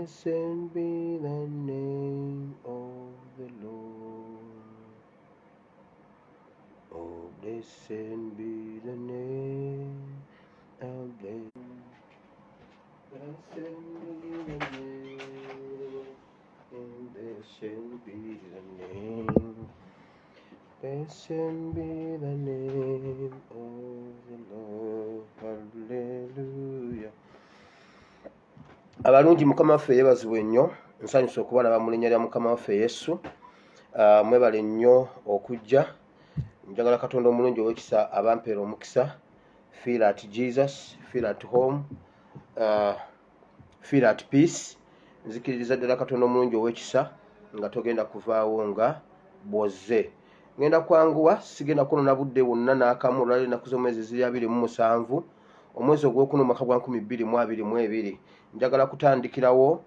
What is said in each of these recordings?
Blessed be the name of the Lord. Oh, blessed be the name of the Lord. Blessed be the name. Blessed be the name. Blessed be the name of the Lord. Hallelujah. Abalungi Mukama waffe yeebazibwe nnyo. Nsanyusa okubalaba mu linnya lya Mukama waffe Yesu. Mwebale nnyo okujja. Njagala Katonda omulungi ow'ekisa abampeera omukisa. Feel at Jesus, feel at home, feel at peace. Nzikiririza ddala Katonda omulungi ow'ekisa nga togenda kuvaawo nga bwoze. Ngenda kwanguwa, sigenda kunona budde bwonna n'akamu olwaleero ennaku z'omwezi ziri 27 omwezi ogwokuna omwaka gwa 2022. Njagala kutandikirawo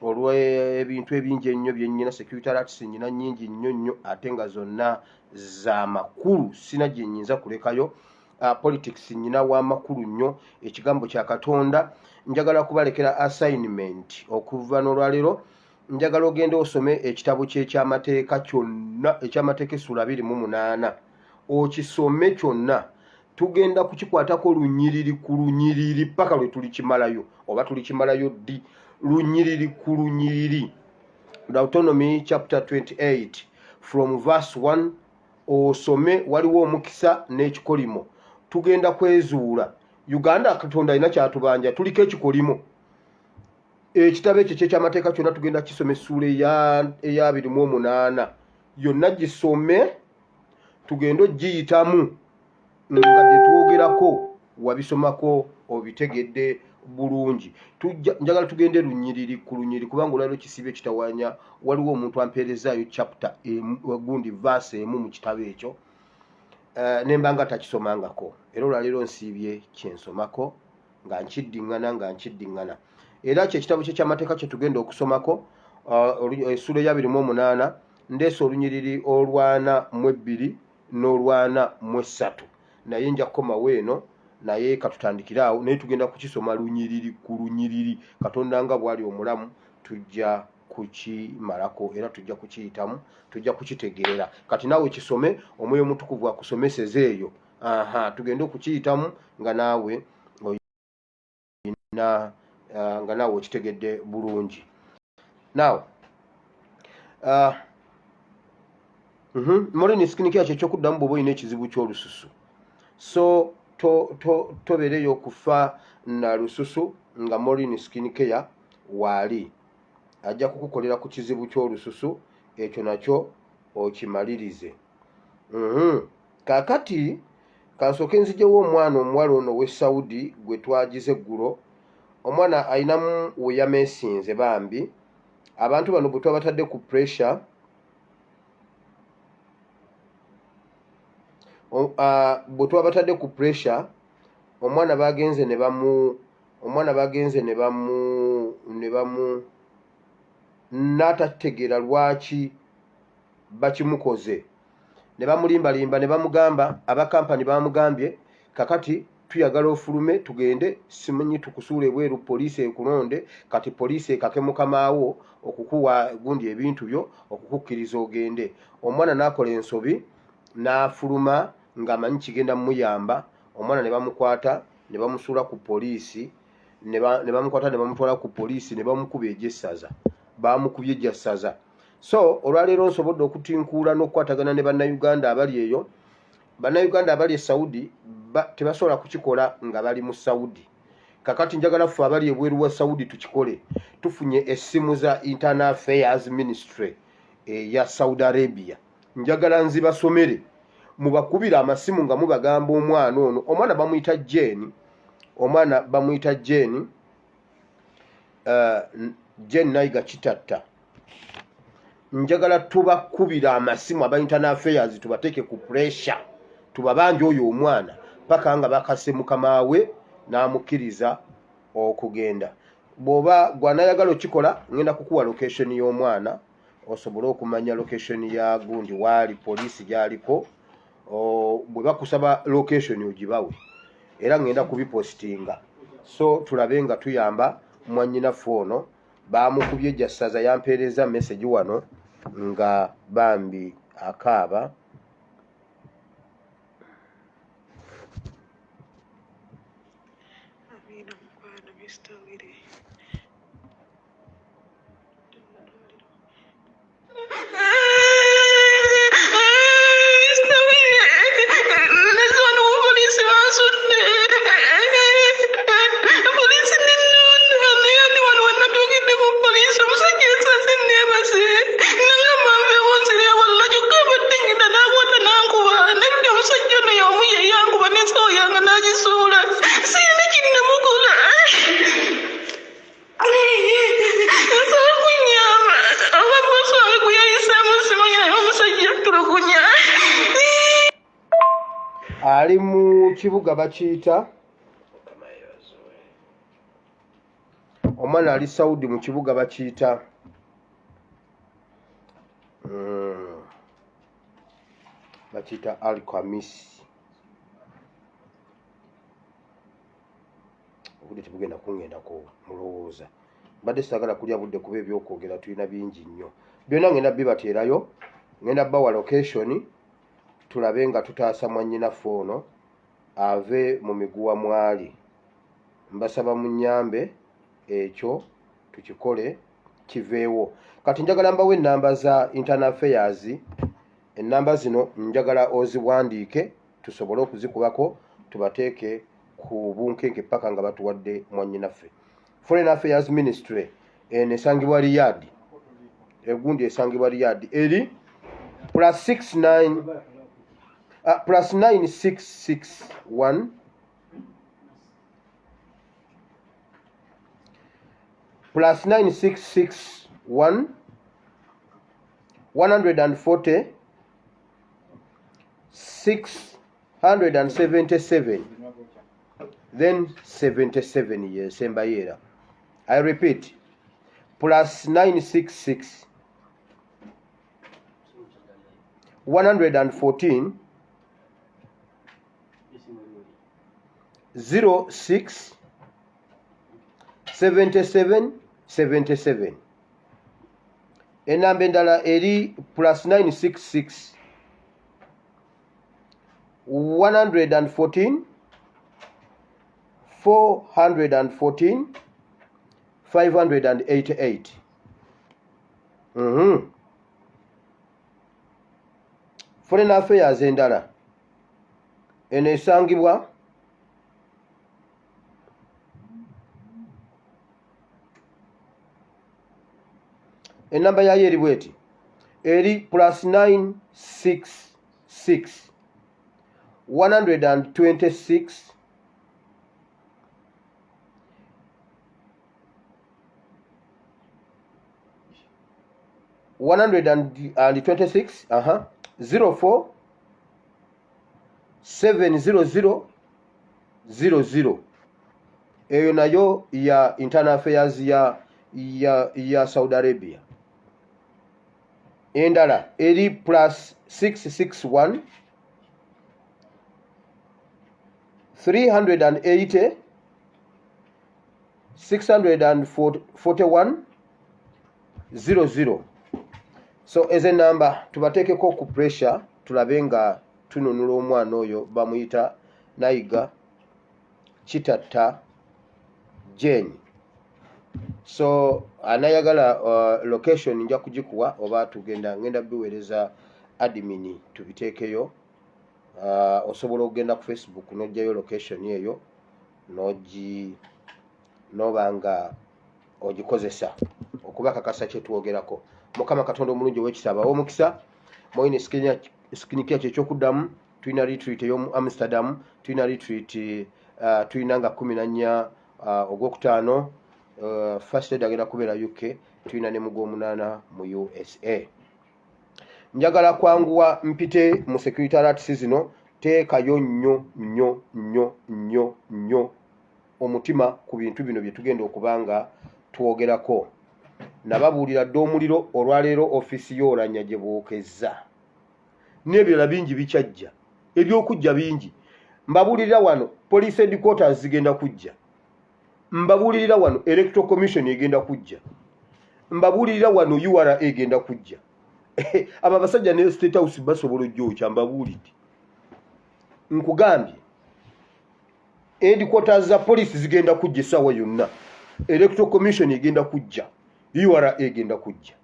olw'ebintu ebingi ennyo bye nnyina. Security alerts nnyina nnyingi nnyo ate nga zonna za makulu, sina gye nnyinza kulekayo. Politics nnyina w'amakulu nnyo. Ekigambo kya Katonda njagala kubalekera assignment okuva n'olwaleero. Njagala ogende osome ekitabo ky'ekyamateeka kyonna, ekyamateeka essula 28. Okisome kyonna. Tugenda kukikwatako lunyiriri ku lunyiriri paka lwe tulikimalayo, oba tulikimalayo ddi. Lunyiriri ku lunyiriri. Deuteronomy chapter 28 from verse 1 osome. Waliwo omukisa n'ekikolimo. Tugenda kwezuula. Uganda Katonda alina kyatubanja, tuliko ekikolimo. Ekitabo ekyo ky'ekyamateeka kyonna tugenda kisome essula eya 28 yonna gisome, tugenda ogiyitamu nga bye twogerako wabisomako obitegedde bulungi. Njagala tugende lunyiriri ku lunyiriri kubanga olwaliro kisibe ekitawanya. Waliwo omuntu ampeerezaayo chapter gundi verse emu mu kitabo ekyo nembanga takisomangako. Era olwaliro nsiibye kyensomako nga nkiddiŋŋana. Era kyekitabo ky'ekyamateeka kye tugenda okusomako essula eya 28 ndeesa olunyiriri olw'42 n'olw'43. Naye nja kukomawo eno, naye katutandikire awo, naye tugenda kukisoma lunyiriri ku lunyiriri. Katonda nga bw'ali omulamu tujja kukimalako era tujja kukiyitamu, tujja kukitegeera. Kati naawe kisome, Omwoyo Omutukuvu akusomeseze eyo. Tugende okukiyitamu nga naawe oyina nga naawe okitegedde bulungi. Now Morning skin care ky'ekyokuddamu bw'oba olina ekizibu ky'olususu. So tobeereyo okufa na lususu nga Morning skin care waali ajja kukukolera ku kizibu ky'olususu ekyo nakyo okimalirize. Kaakati kansooke nzijewo omwana omuwala ono w'e Saudi gwe twagize eggulo. Omwana ayinamu we yameesinze bambi. Abantu bano bwe twabatadde ku pressure, omwana bagenze ne bamu n'atategeera lwaki bakimukoze. Ne bamulimbalimba ne bamugamba, abakampani bamugambye kakati tuyagala ofulume tugende, simanyi tukusuula ebweru, poliisi ekulonde, kati poliisi ekake mukamaawo okukuwa gundi ebintu byo okukukkiriza ogende. Omwana n'akola ensobi n'afuluma ng'amanyi kigenda muyamba. Omwana ne bamukwata ne bamusuula ku poliisi, ne bamutwala ku poliisi ne bamukuba egy'essaza. Bamukubye egy'essaza. So olwaleero nsobodde okutinkuula n'okukwatagana ne bannayuganda abali eyo. Bannayuganda abali e Saudi tebasobola kukikola nga bali mu Saudi. Kakati njagala ffe abali ebweru wa Saudi tukikole. Tufunye essimu za Internal Affairs Ministry ya Saudi Arabia. Njagala nzibasomere, mubakubira amasimu nga mubagamba omwana ono. Omwana bamuyita Jane. Jane Nayiga Kitatta. Njagala tubakubira amasimu aba Internal Affairs tubateeke ku pressure. Tubabanje oyo omwana paka nga bakase mukamaawe n'amukkiriza okugenda. Bw'oba gwanayagala okikola, ngenda kukuwa location y'omwana osobole okumanya location ya gundi waali poliisi gy'aliko. Bwe bakusaba location ogibawe era ngenda kubipostinga. So tulabe nga tuyamba mwannyinaffe ono bamukubye jassaza yampeereza message wano nga bambi akaaba. Ali mu kibuga bakiyita omwana ali Saudi mu kibuga bakiyita bakiyita Al-Khamis. Obudde tebugenda kungendako mulowooza. Mbadde sitagala kulya budde kuba ebyokwogera tulina bingi nnyo. Byonna ngenda bibateerayo, ngenda bawa location tulabe nga tutaasa mwannyinaffe ono ave mu miguwa mwali. Mbasaba munnyambe ekyo tukikole kiveewo. Kati njagala mbawo ennamba za internal affairs. Ennamba zino njagala oziwandiike tusobole okuzikubako tubateeke ku bunkenke paka nga batuwadde mwannyinaffe. Foreign Affairs Ministry esangibwa Riyadh. Egundi esangibwa Riyadh eri +69 +9661 +9661 140 677 then 77 years Sembayera. I repeat, +966 114 06 77 77. Enamba endala eri +966 114 414 588. Foreign Affairs endala eno esangibwa enamba yayo eri bweti eri +966 126 126 04 700 00. Eyo nayo ya internal affairs ya Saudi Arabia. Endala eri +661 380 641 00. So as a number tubateekeko ku pressure tulabe nga tununula omwana oyo bamuyita Nayiga Kitatta Jane. So anayagala location nja kugikuwa oba ngenda biweereza admin tubiteekeyo. Osobola okugenda ku Facebook n'ojjayo location eyo nobanga ogikozesa okubakakasa kye twogerako. Mukama Katonda omulungi ow'ekisa omukisa moyine sikinikia kyekyokudamu. Tulina retreat ey'omu Amsterdam, tulina retreat tulina nga 14 ogwokutaano first aid agenda kubeera UK, tulina ne mugw'omunaana mu USA. Njagala kwanguwa mpite mu security alerts zino, teekayo nnyo omutima ku bintu bino bye tugenda okubanga twogerako. Nababuulira dde omuliro olwaleero ofiisi y'Olanya gye bwokezza. N'ebirala bingi bikyajja, ebyokujja bingi. Mbabuulirira wano police headquarters zigenda kujja. Mbabuulirira wano electoral commission egenda kujja. Mbabuulirira wano URA egenda kujja. Aba basajja ne State House basobola ojjookya mbabuulidde. Nkugambye headquarters za police zigenda kujja essaawa yonna. Electoral Commission egenda kujja. URA egenda kujja.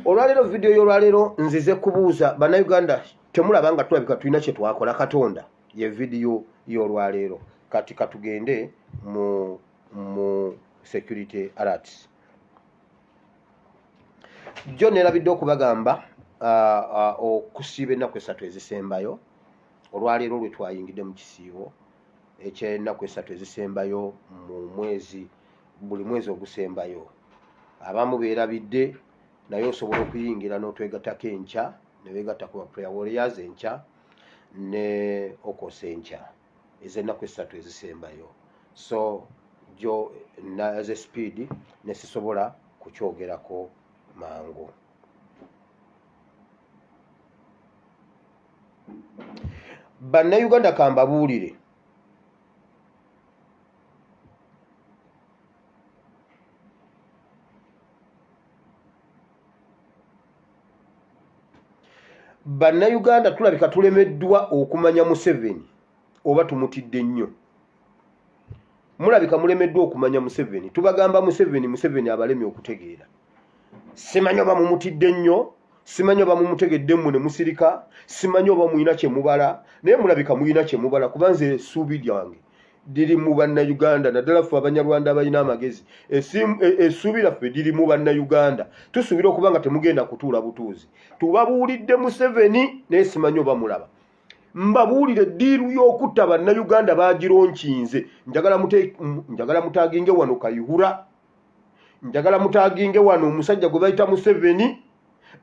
Olwaleero video y'olwaleero nzize kubuuza Banna Uganda temulaba nga tulabika tulina kye twakola Katonda ye video y'olwaleero. Kati katugende mu security alerts. Jo nerabidde okubagamba okusiiba ennaku 3 ezisembayo. Olwaleero lwe twayingidde mu kisiibo eky'ennaku 3 ezisembayo mu mwezi buli mwezi ogusembayo. Abamu beerabidde naye osobola okuyingira n'otwegattako enkya ne weegatta ku prayer warriors enkya ne okosa enkya ez'ennaku 3 ezisembayo. So jo naze speed ne sisobola kukyogerako mangu. Banna Uganda kambabuulire Banna Uganda tulabika tulemeddwa okumanya Museveni oba tumutidde nnyo. Mulabika mulemeddwa okumanya Museveni. Tubagamba Museveni abalemi okutegeera. Simanyi oba mumutidde nnyo, simanyi oba mumutegedde mmwe ne musirika, simanyi oba muyina kye mubala, naye mulabika muyina kye mubala kubanze essuubi lyange diri mu Banna Uganda naddala ffe Abanyarwanda abalina amagezi. Essuubi laffe diri mu Banna Uganda. Tusuubira okuba nga temugenda kutuula butuuzi. Tubabuulidde Museveni naye simanyi oba mulaba. Mbabuulire ddiiru y'okutta Banna Uganda bagironkinze. Njagala mutaaginge wano Kayihura. Njagala mutaaginge wano omusajja gwe bayita Museveni.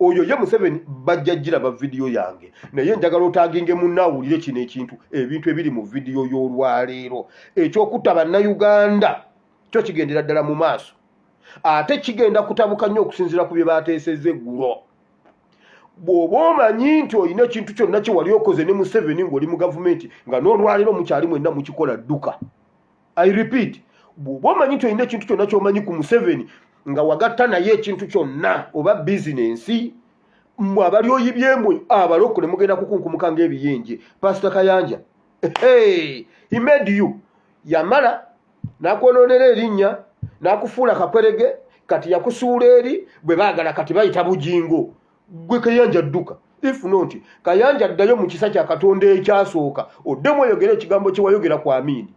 Oyo ye Museveni bajja giraba video yange. Naye njagala otaaginge munnaawulire kino ekintu ebintu ebiri mu video y'olwaleero. Ekyokutta Banna Uganda kyo kigendera ddala mu maaso. Ate kigenda kutabuka nnyo okusinziira ku bye baateesezza eggulo. Bw'oba omanyi nti olina ekintu kyonna kye wali okoze ne Museveni ng'oli mu gavumenti nga n'olwaleero mukyali mwenna mukikola dduka. I repeat, bw'oba omanyi nti olina ekintu kyonna ky'omanyi ku Museveni nga wagatta naye ekintu kyonna oba bizinensi mmwe abali oyibyemwe abalokole mugenda kukunkumuka ng'ebiyenje. Pastor Kayanja, he made you. Yamala n'akwonoonera erinnya n'akufuula kakwerege kati yakusuula eri bwe baagala kati bayita bujingo. Gwe Kayanja dduka. If not, Kayanja ddayo mu kisa kya Katonda ekyasooka oddemu oyogera ekigambo kye wayogera ku Amini.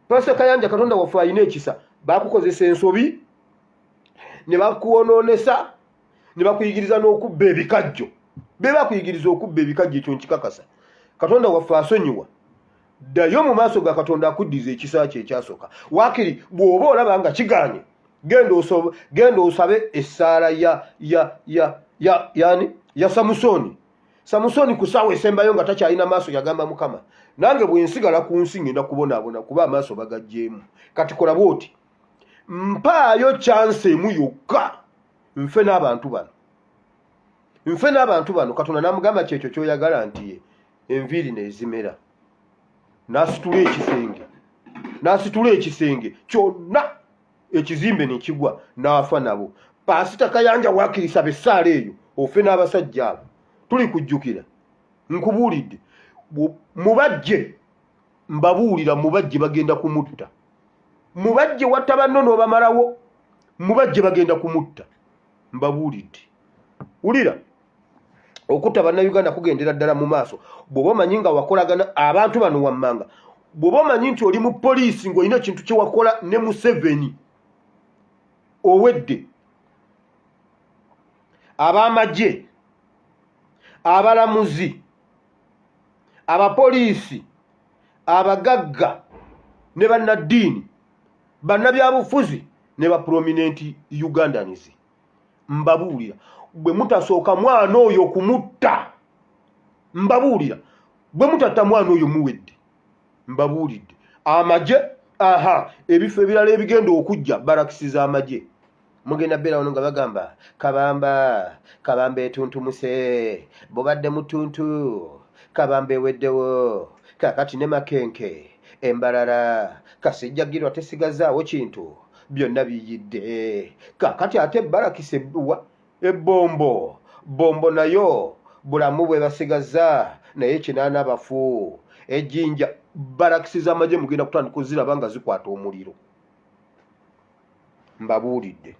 Pastor Kayanja Katonda waffe alina ekisa. Baakukozesa ensobi ne bakuwonoonesa ne bakuyigiriza n'okubba ebikajjo. Be bakuyigiriza okubba ebikajjo ekyo nkikakasa. Katonda waffe asonyiwa. Ddayo mu maaso ga Katonda akuddiza ekisa kye ekyasooka. Waakiri bw'oba olaba nga kigaanye genda osabe essaala ya Samusoni. Samusoni ku ssaawa esembayo nga takyalina maaso yagamba Mukama, nange bwe nsigala ku nsi ngenda kubonaabona kuba amaaso bagagjeemu. Kati kola bw'oti, mpaayo chance emu yokka nfe n'abantu bano. Katonda n'amugamba kyekyo ky'oyagala nti enviiri nezimera. N'asitula ekisenge kyonna ekizimbe ne kigwa n'afa nabo. Pasita Kayanja waakirisa bessaala eyo ofe n'abasajja abo. Tuli kujjukira. Nkubuulidde. Mubajje mbabuulira mubajje bagenda kumutta. Mubajje watta banno n'obamalawo. Mubajje bagenda kumutta. Mbabuulidde. Ulira. Okutta Banna Uganda kugendera ddala mu maaso. Bw'oba omanyi nga wakolagana abantu bano wammanga. Bw'oba omanyi nti oli mu poliisi ng'olina ekintu kye wakola ne Museveni owedde. Ab'amagye, abalamuzi, abapoliisi, abagagga ne bannaddiini, bannabyabufuzi ne baprominenti Ugandans. Mbabuulira bwe mutasooka mwana oyo kumutta. Mbabuulira bwe mutatta mwana oyo muwedde. Mbabuulidde amagye ebifo ebirala ebigenda okujja barakisiza amagye. Mugenda beera wano nga bagamba kabamba etuntumuse bobadde mutuntu kabambe weddewo kakati ne makenke embalala kasijjagirwa tesigazaawo kintu byonna biyidde kakati ate barakise ebbombo nayo bulamu bwe basigaza naye kinaana bafu ejjinja barakisiza amagye mugenda kutandika oziraba nga zikwata omuliro mbabuulidde.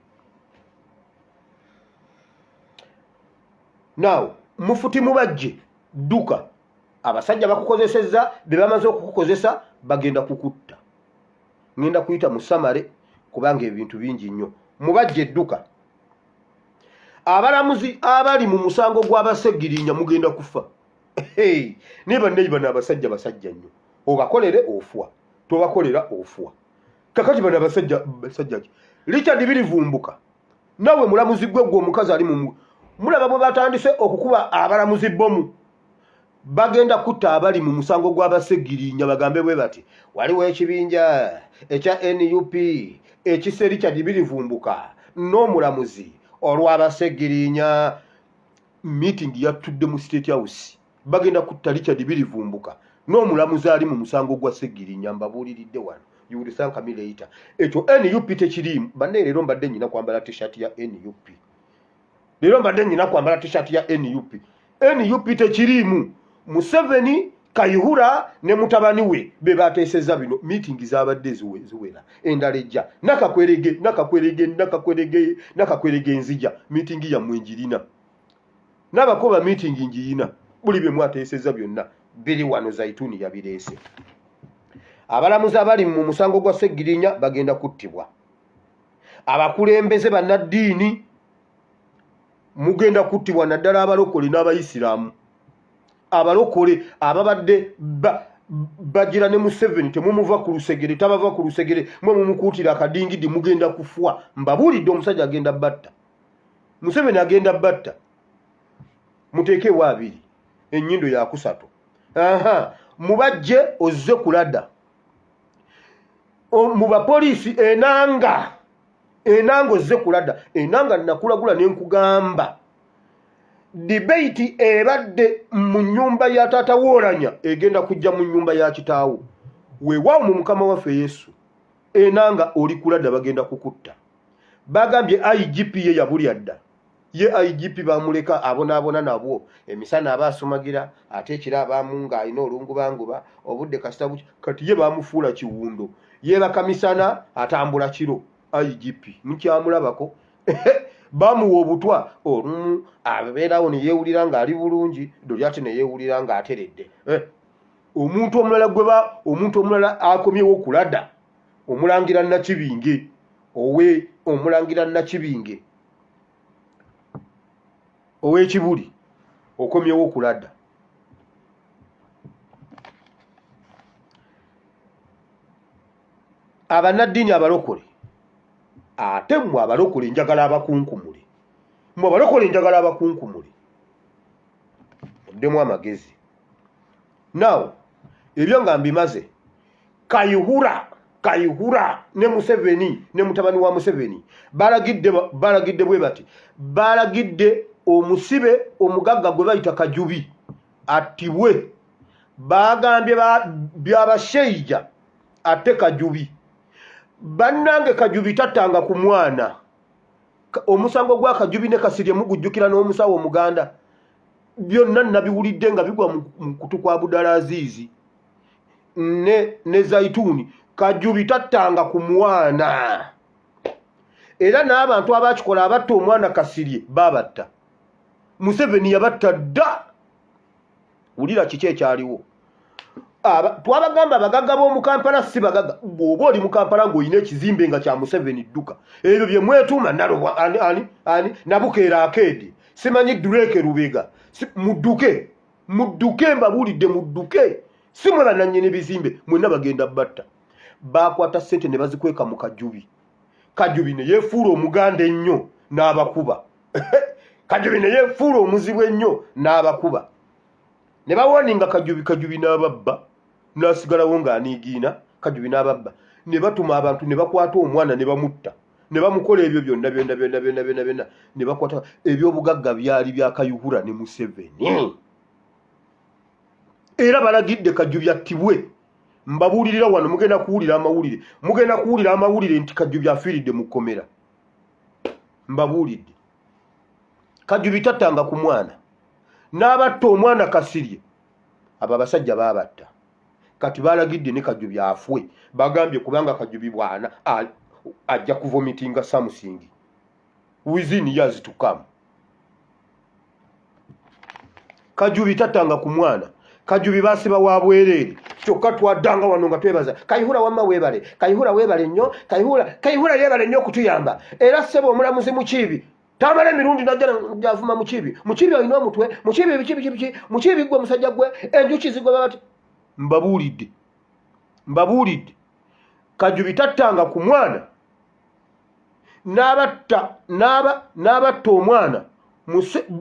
Now mufuti mubajje dduka abasajja bakukozesezza bye bamaze okukukozesa bagenda kukutta. Ngenda kuyita mu samale kubanga ebintu bingi nnyo. Mubajje edduka abalamuzi abali mu musango gw'abasegirinya mugenda kufa. Niba bano abasajja basajja nnyo obakolere ofwa tobakolera ofwa. Kakati bano abasajja Richard birivumbuka nawe mulamuzi gwe omukazi ali mu mulaba bwe batandise okukuba abalamuzi bomu bagenda kutta abali mu musango gw'abasegirinya bagambe bwe bati waliwo ekibinja ekya NUP ekise Richard birivumbuka n'omulamuzi olw'abasegirinya meeting yatudde mu State House bagenda kutta Richard birivumbuka n'omulamuzi ali mu musango gwa segirinya mbabuuliridde wano. You will thank me later. Ekyo NUP tekirimu banne leero mbadde nyina kwambala t-shirt ya NUP. Leero mbadde nyina kwambala t-shirt ya NUP. NUP tekirimu. Museveni Kayihura ne mutabani we be bateesezza bino meeting zabadde ziwera endala ejja nakakwerege nzija meeting ya mwenjirina n'abakoba meeting njiyina buli bye mwateesezza byonna biri wano Zaituni yabireese. Abalamuzi abali mu musango gwa segirinya bagenda kuttibwa. Abakulembeze bannaddiini mugenda kuttibwa naddala abalokole n'abayisiraamu. Abalokole ababadde bagira ne Museveni temumuva ku lusegere tabava ku lusegere mwe mumukuutira akadingidi mugenda kufwa. Mbabuulidde omusajja agenda batta. Museveni agenda batta. Muteekewo abiri ennyindo ya kusatu. Mubajje ozze kulada. Muba polisi enanga ozze kulada. Enanga nakulagula ne nkugamba debate ebadde mu nnyumba ya taata Woolanya egenda kujja mu nnyumba ya kitaawo. Weewaawo mu Mukama waffe Yesu enanga oli kulada bagenda kukutta. Bagambye IGP ye yabulya dda. Ye IGP bamuleka abonaabona nabwo emisana abasumagira ate ekira abamunga alina olungubanguba obudde kasita buki kati ye bamufuula kiwundo. Ye bakamisana atambula kiro IGP mukyamulabako bamuwa obutwa olumu abeerawo ne yeewulira nga ali bulungi doli ate ne yeewulira nga ateredde. Omuntu omulala akomyewo okulada omulangira Nakibinge omulangira Nakibinge ow'ekibuli okomyewo okulada. Abannaddiini abalokole ate mmwe abalokole njagala abakunkumule. Mmwe abalokole njagala abakunkumule oddemu amagezi. Now ebyo nga mbimaze Kayihura ne Museveni ne mutabani wa Museveni balagidde bwe bati balagidde omusibe omugagga gwe bayita Kajubi attibwe. Bagambye byabasheija ate Kajubi bannange Kajubi tattanga ku mwana. Omusango gwa Kajubi ne Kasirye mugujjukira n'omusawo Omuganda byonna nabiwulidde nga bigwa mu kutu kwa Budala Azizi ne Zaituni. Kajubi tattanga ku mwana era n'abantu abakikola abatta omwana Kasirye babatta. Museveni yabatta dda. Wulira kiki ekyaliwo. Twabagamba abagagga b'omu Kampala si bagagga. Bw'oba oli mu Kampala ng'olina ekizimbe nga kya Museveni dduka ebyo bye mwetuuma nalobwa Nabukeera Akeedi simanyi Drake Lubega mudduke mbabuulidde mudduke. Si mwe bannannyini bizimbe mwenna bagenda batta. Bakwata ssente ne bazikweka mu Kajubi. Kajubi ne yeefuula Omuganda ennyo n'abakuba. Kajubi ne yeefuula omuzibu ennyo n'abakuba. Ne bawoninga Kajubi n'ababba n'asigalawo ng'aniigiina. Kajubi n'ababba ne batuma abantu ne bakwata omwana ne bamutta ne bamukola ebyo byonna ne bakwata ebyobugagga byali bya Kayihura ne Museveni. era balagidde Kajjubi attibwe. Mbabuulirira wano mugenda kuwulira amawulire nti Kajjubi afiiridde mu kkomera. Mbabuulidde Kajjubi tattanga ku mwana n'abatta omwana Kasirye. Abo abasajja baabatta, kati balagidde ne Kajjubi afwe. Bagambye kubanga Kajjubi bwana ajja kuvomitinga Samsung within years to come. Kajjubi tattanga ku mwana. Kajjubi basiba wa bwerere kyokka twaddanga wano nga twebaza Kayihura wamma weebale, Kayihura weebale nnyo, Kayihura yeebale nnyo okutuyamba. Era ssebo omulamuzi Mukiibi tamala emirundi najja avuma Mukiibi. Mukiibi alina omutwe, Mukiibi biki Mukiibi gwe musajja gwe enjuki zigoba bati. Mbabuulidde Kajjubi tattanga ku mwana n'abatta omwana.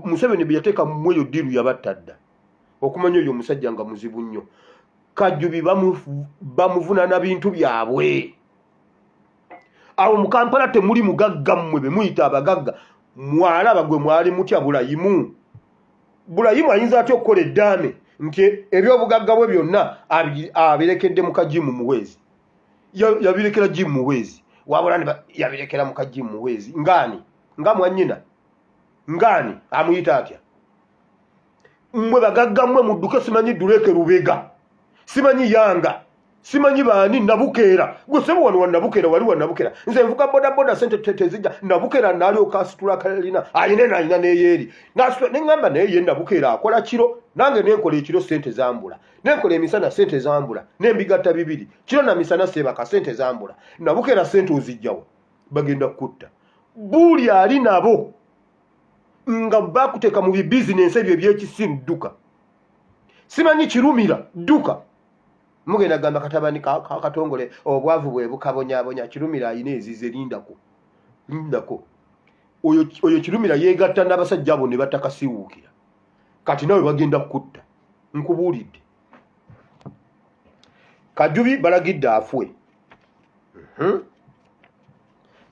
Museveni bye yateeka mu mweyo ddiru yabatta dda. Okumanya oyo omusajja nga muzibu nnyo. Kajjubi bamuvunaana bintu byabwe. Awo mu Kampala temuli mugagga mmwe be muyita abagagga. Mwalaba gwe mwali mutya Bulayimu. Bulayimu ayinza atya okukola eddaame nti ebyobugagga bwe byonna abirekedde mu kajimu muweezi. Yabirekera jimu muweezi. Wabula yabirekera mu kajimu muweezi. Nga mwannyina. Ngani amuyita atya? Mmwe bagagga mmwe mudduke simanyi Duleke Lubega. Simanyi Yanga. Simanyi baani Nabukeera. Gwe sebo wano Nabukeera wali wa Nabukeera. Nze nvuga boda sente tezijja. Nabukeera nali okasitula kalina. Ayina neyeeri. N'engamba naye ye Nabukeera akola kiro. Nange nenkola ekiro sente zambula. Nenkola emisana sente zambula. N'embigatta bibiri. Kiro na misana sebaka sente zambula. Nabukeera sente ozijjawo. Bagenda kutta. Buli ali nabo. Nga bakuteeka mu bizinensi ebyo eby'ekisiru dduka. Simanyi Kirumira dduka. Mugenda gamba katabani katongole obwavu bwe bukabonyabonya. Kirumira ayina ezize lindako. Oyo Kirumira yeegatta n'abasajja abo ne batakasiwuukira. Kati nawe bagenda kutta. Nkubuulidde. Kajjubi balagidde afwe.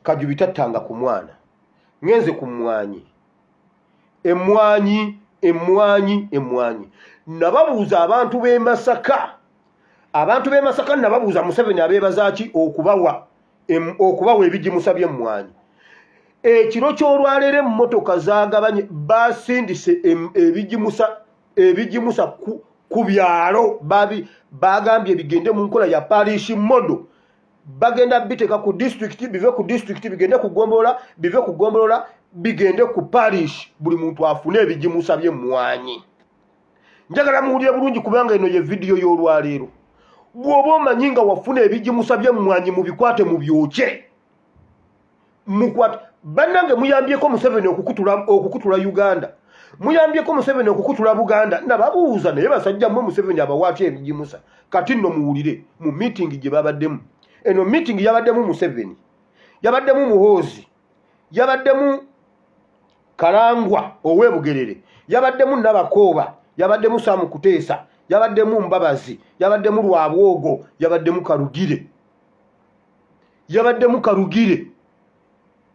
Kajjubi tattanga ku mwana. Ngenze ku mmwanyi. Emmwanyi. Nababuuza abantu b'e Masaka. Nababuuza Museveni abeebaza ki okubawa ebigimusa by'emmwanyi. Ekiro ky'olwaleero emmotoka zaagabanye basindise ebigimusa ku byalo. Bagambye bigende mu nkola ya parish modo. Bagenda biteeka ku district, bive ku district bigende ku Gombolola, bive ku Gombolola bigende ku parish. Buli muntu afune ebigimusa by'emmwanyi. Njagala muwulire bulungi kubanga eno ye video y'olwaleero. Bw'oba omanyi nga wafuna ebigimusa by'emmwanyi mubikwate mu byokye. Bannange muyambyeko Museveni okukutula Uganda. Muyambyeko Museveni okukutula Buganda. Nababuuza naye basajja mmwe Museveni abawaatya ebigimusa. Kati nno muwulire mu meeting gye babaddemu. Eno meeting yabaddemu Museveni, yabaddemu Muhoozi, yabaddemu Kalangwa ow'Ebugerere, yabaddemu Nabakooba, yabaddemu Sam Kuteesa, yabaddemu Mbabazi, yabaddemu Lwabwogo, yabaddemu Karugire.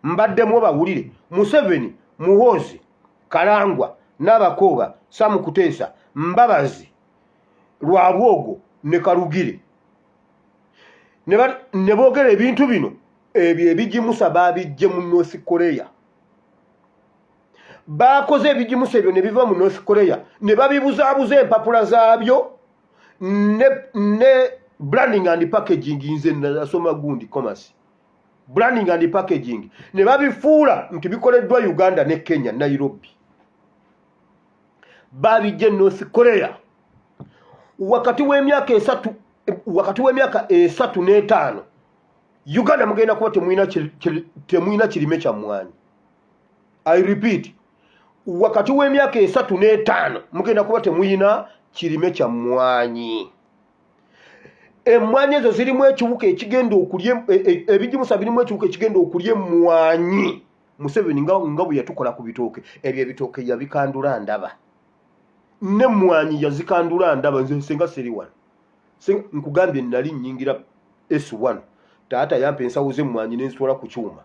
Mbaddemu bawulire. Museveni, Muhoozi, Kalangwa, Nabakooba, Sam Kuteesa, Mbabazi, Lwabwogo ne Karugire. Ne boogera ebintu bino ebyo ebigimusa baabijje mu North Korea. Baakoze ebigimusa ebyo ne biva mu North Korea ne babibuzaabuza empapula zaabyo ne branding and packaging. Nze nasoma gundi commerce. Branding and packaging ne babifuula nti bikoleddwa Uganda ne Kenya, Nairobi. Babijje North Korea wakati w'emyaka 35 Uganda mugenda kuba temuyina kirime kya mmwanyi. I repeat, wakati w'emyaka 35 mugenda kuba temuyina kirime kya mmwanyi. Emmwanyi ezo zirimu ekiwuka ekigenda okulya ebigimusa birimu ekiwuka ekigenda okulya emmwanyi. Museveni nga bwe yatukola ku bitooke. Ebyo ebitooke yabikandula ndaba. N'emmwanyi yazikandula ndaba. Nze senga seri wano. Nkugambye nali nnyingira S1. Taata yampa ensawo z'emmwanyi n'enzitwala ku kyuma.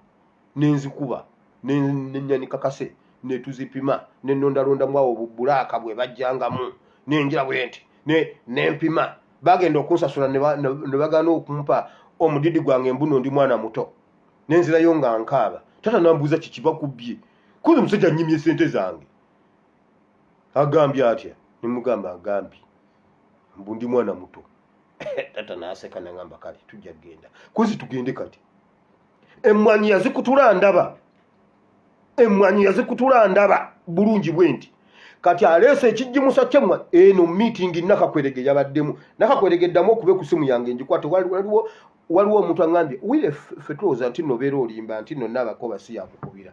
N'enzikuba. N'ennyanika kase. Ne tuzipima. Ne nnondalondamu awo bulaaka bwe bajjangamu. N'enjira bwe nti. nempima bagenda okunsasula ne bagana okumpa omudidi gwange mbuno ndi mwana muto nenzirayo nga nkaaba tata nambuuza kikiba kubbye kuzi omusajja nnyimye sente zange agambye atya nimugamba agambye mbu ndi mwana muto tata naaseka nangamba kale tujja kgenda kuzi tugende kati emmwanyi yazikutula ndaba bulungi bwe nti kati aleese ekijjimusa kyemmwa eno meeting nakakwerege yabaddemu nakakweregeddamu okube ku simu yange njikwate waliwo omuntu aŋŋambye wire ffe tulowooza nti nno obeera olimba nti nno naabakoba si yakukubira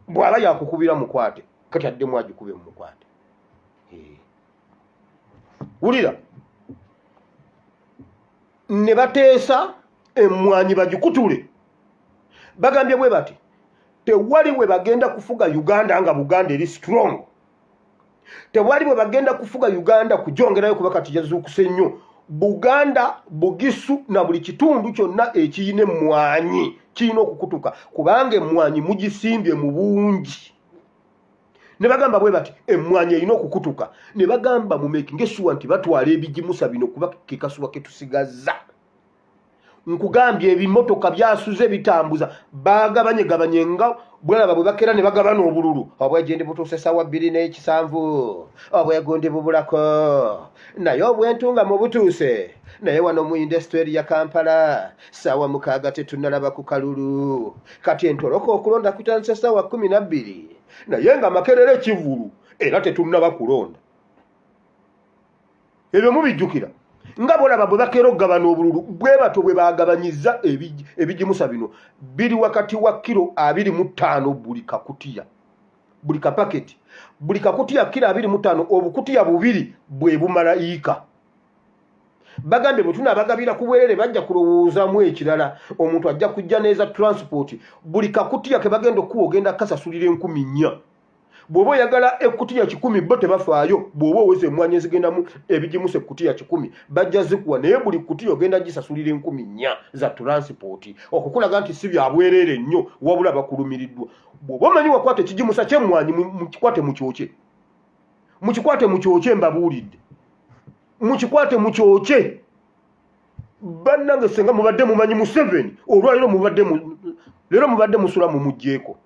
bw'aba yakukubira mukwate kati addemu agikube mu mukwate wulira ne bateesa emmwanyi bagikutule bagambye bwe bati tewali we bagenda kufuga Uganda nga Buganda eri strong tewali we bagenda kufuga Uganda kujongerayo kuba kati yazuukuse nnyo Buganda Bugisu na buli kitundu kyonna ekiyina emmwanyi kirina okukutuka kubanga emmwanyi mugisimbye mu bungi ne bagamba bwe bati emmwanyi erina okukutuka ne bagamba mu making sure nti batwala ebigimusa bino kuba kekasuwa ketusigaza nkugambye ebimotoka byasuze bitambuza bagabanye nga bwalaba bwe bakera ne bagabana obululu obwegende butuuse sawa 2:7 obwegundi bubulako naye obwentunga mu butuuse naye wano mu industry ya Kampala sawa 6 tetunalaba ku kalulu kati entoloko okulonda kutandise sawa 12 naye nga makerere kivulu era tetunaba kulonda ebyo mubijjukira nga bolaba bwe bakera okugabana obululu bwe bato bwe bagabanyiza ebigimusa bino biri wakati wa kilo 25 buli kakutiya buli kapaketi buli kakutiya kilo 25 obukutiya bubiri bwe bumalayika bagambye bwe tunabagabira ku bwerere bajja kulowoozamu ekirala omuntu ajja kujja neza transport buli kakutiya ke bagenda okuwa ogenda kasasulira 10,000 bw'oba oyagala ekkutiya 10 bo tebafaayo bw'oba oweze emmwanyi ezigendamu ebigimusa ekkutiya 10 bajja zikuwa naye buli kkutiya ogenda gisasulira 10,000 za transport okukulaga nti si byabwereere nnyo wabula bakulumiriddwa bw'oba omanyi wakwata ekigimusa ky'emmwanyi mukikwate mu kyokye mbabuulidde mukikwate mu kyokye bannange senga mubadde mumanyi mu 7 olwaliro mubadde musula mu mugjeeko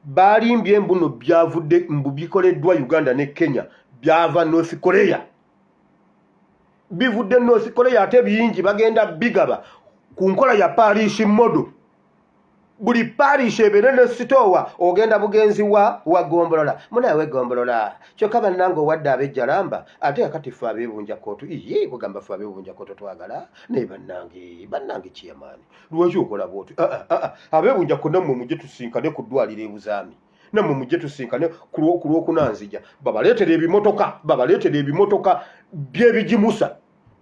balimbye embuno byavudde mbubikoleddwa Uganda ne Kenya byava North Korea bivudde North Korea ate bingi bagenda bigaba ku nkola ya Paris model buli Paris ebenene sitowa ogenda bugenzi wa gombolola munawe gombolola kyokka bannange wadde abejjalamba ate akati ffe abebunja kooto kugamba ffe abebunja kooto twagala naye bannange kiyamaani lwaki okola bwoti abebunja ko nammwe mujje tusinkane ku ddwaliro ebuzaami nammwe mujje tusinkane ku lwokunanzija babaleetera ebimotoka by'ebigimusa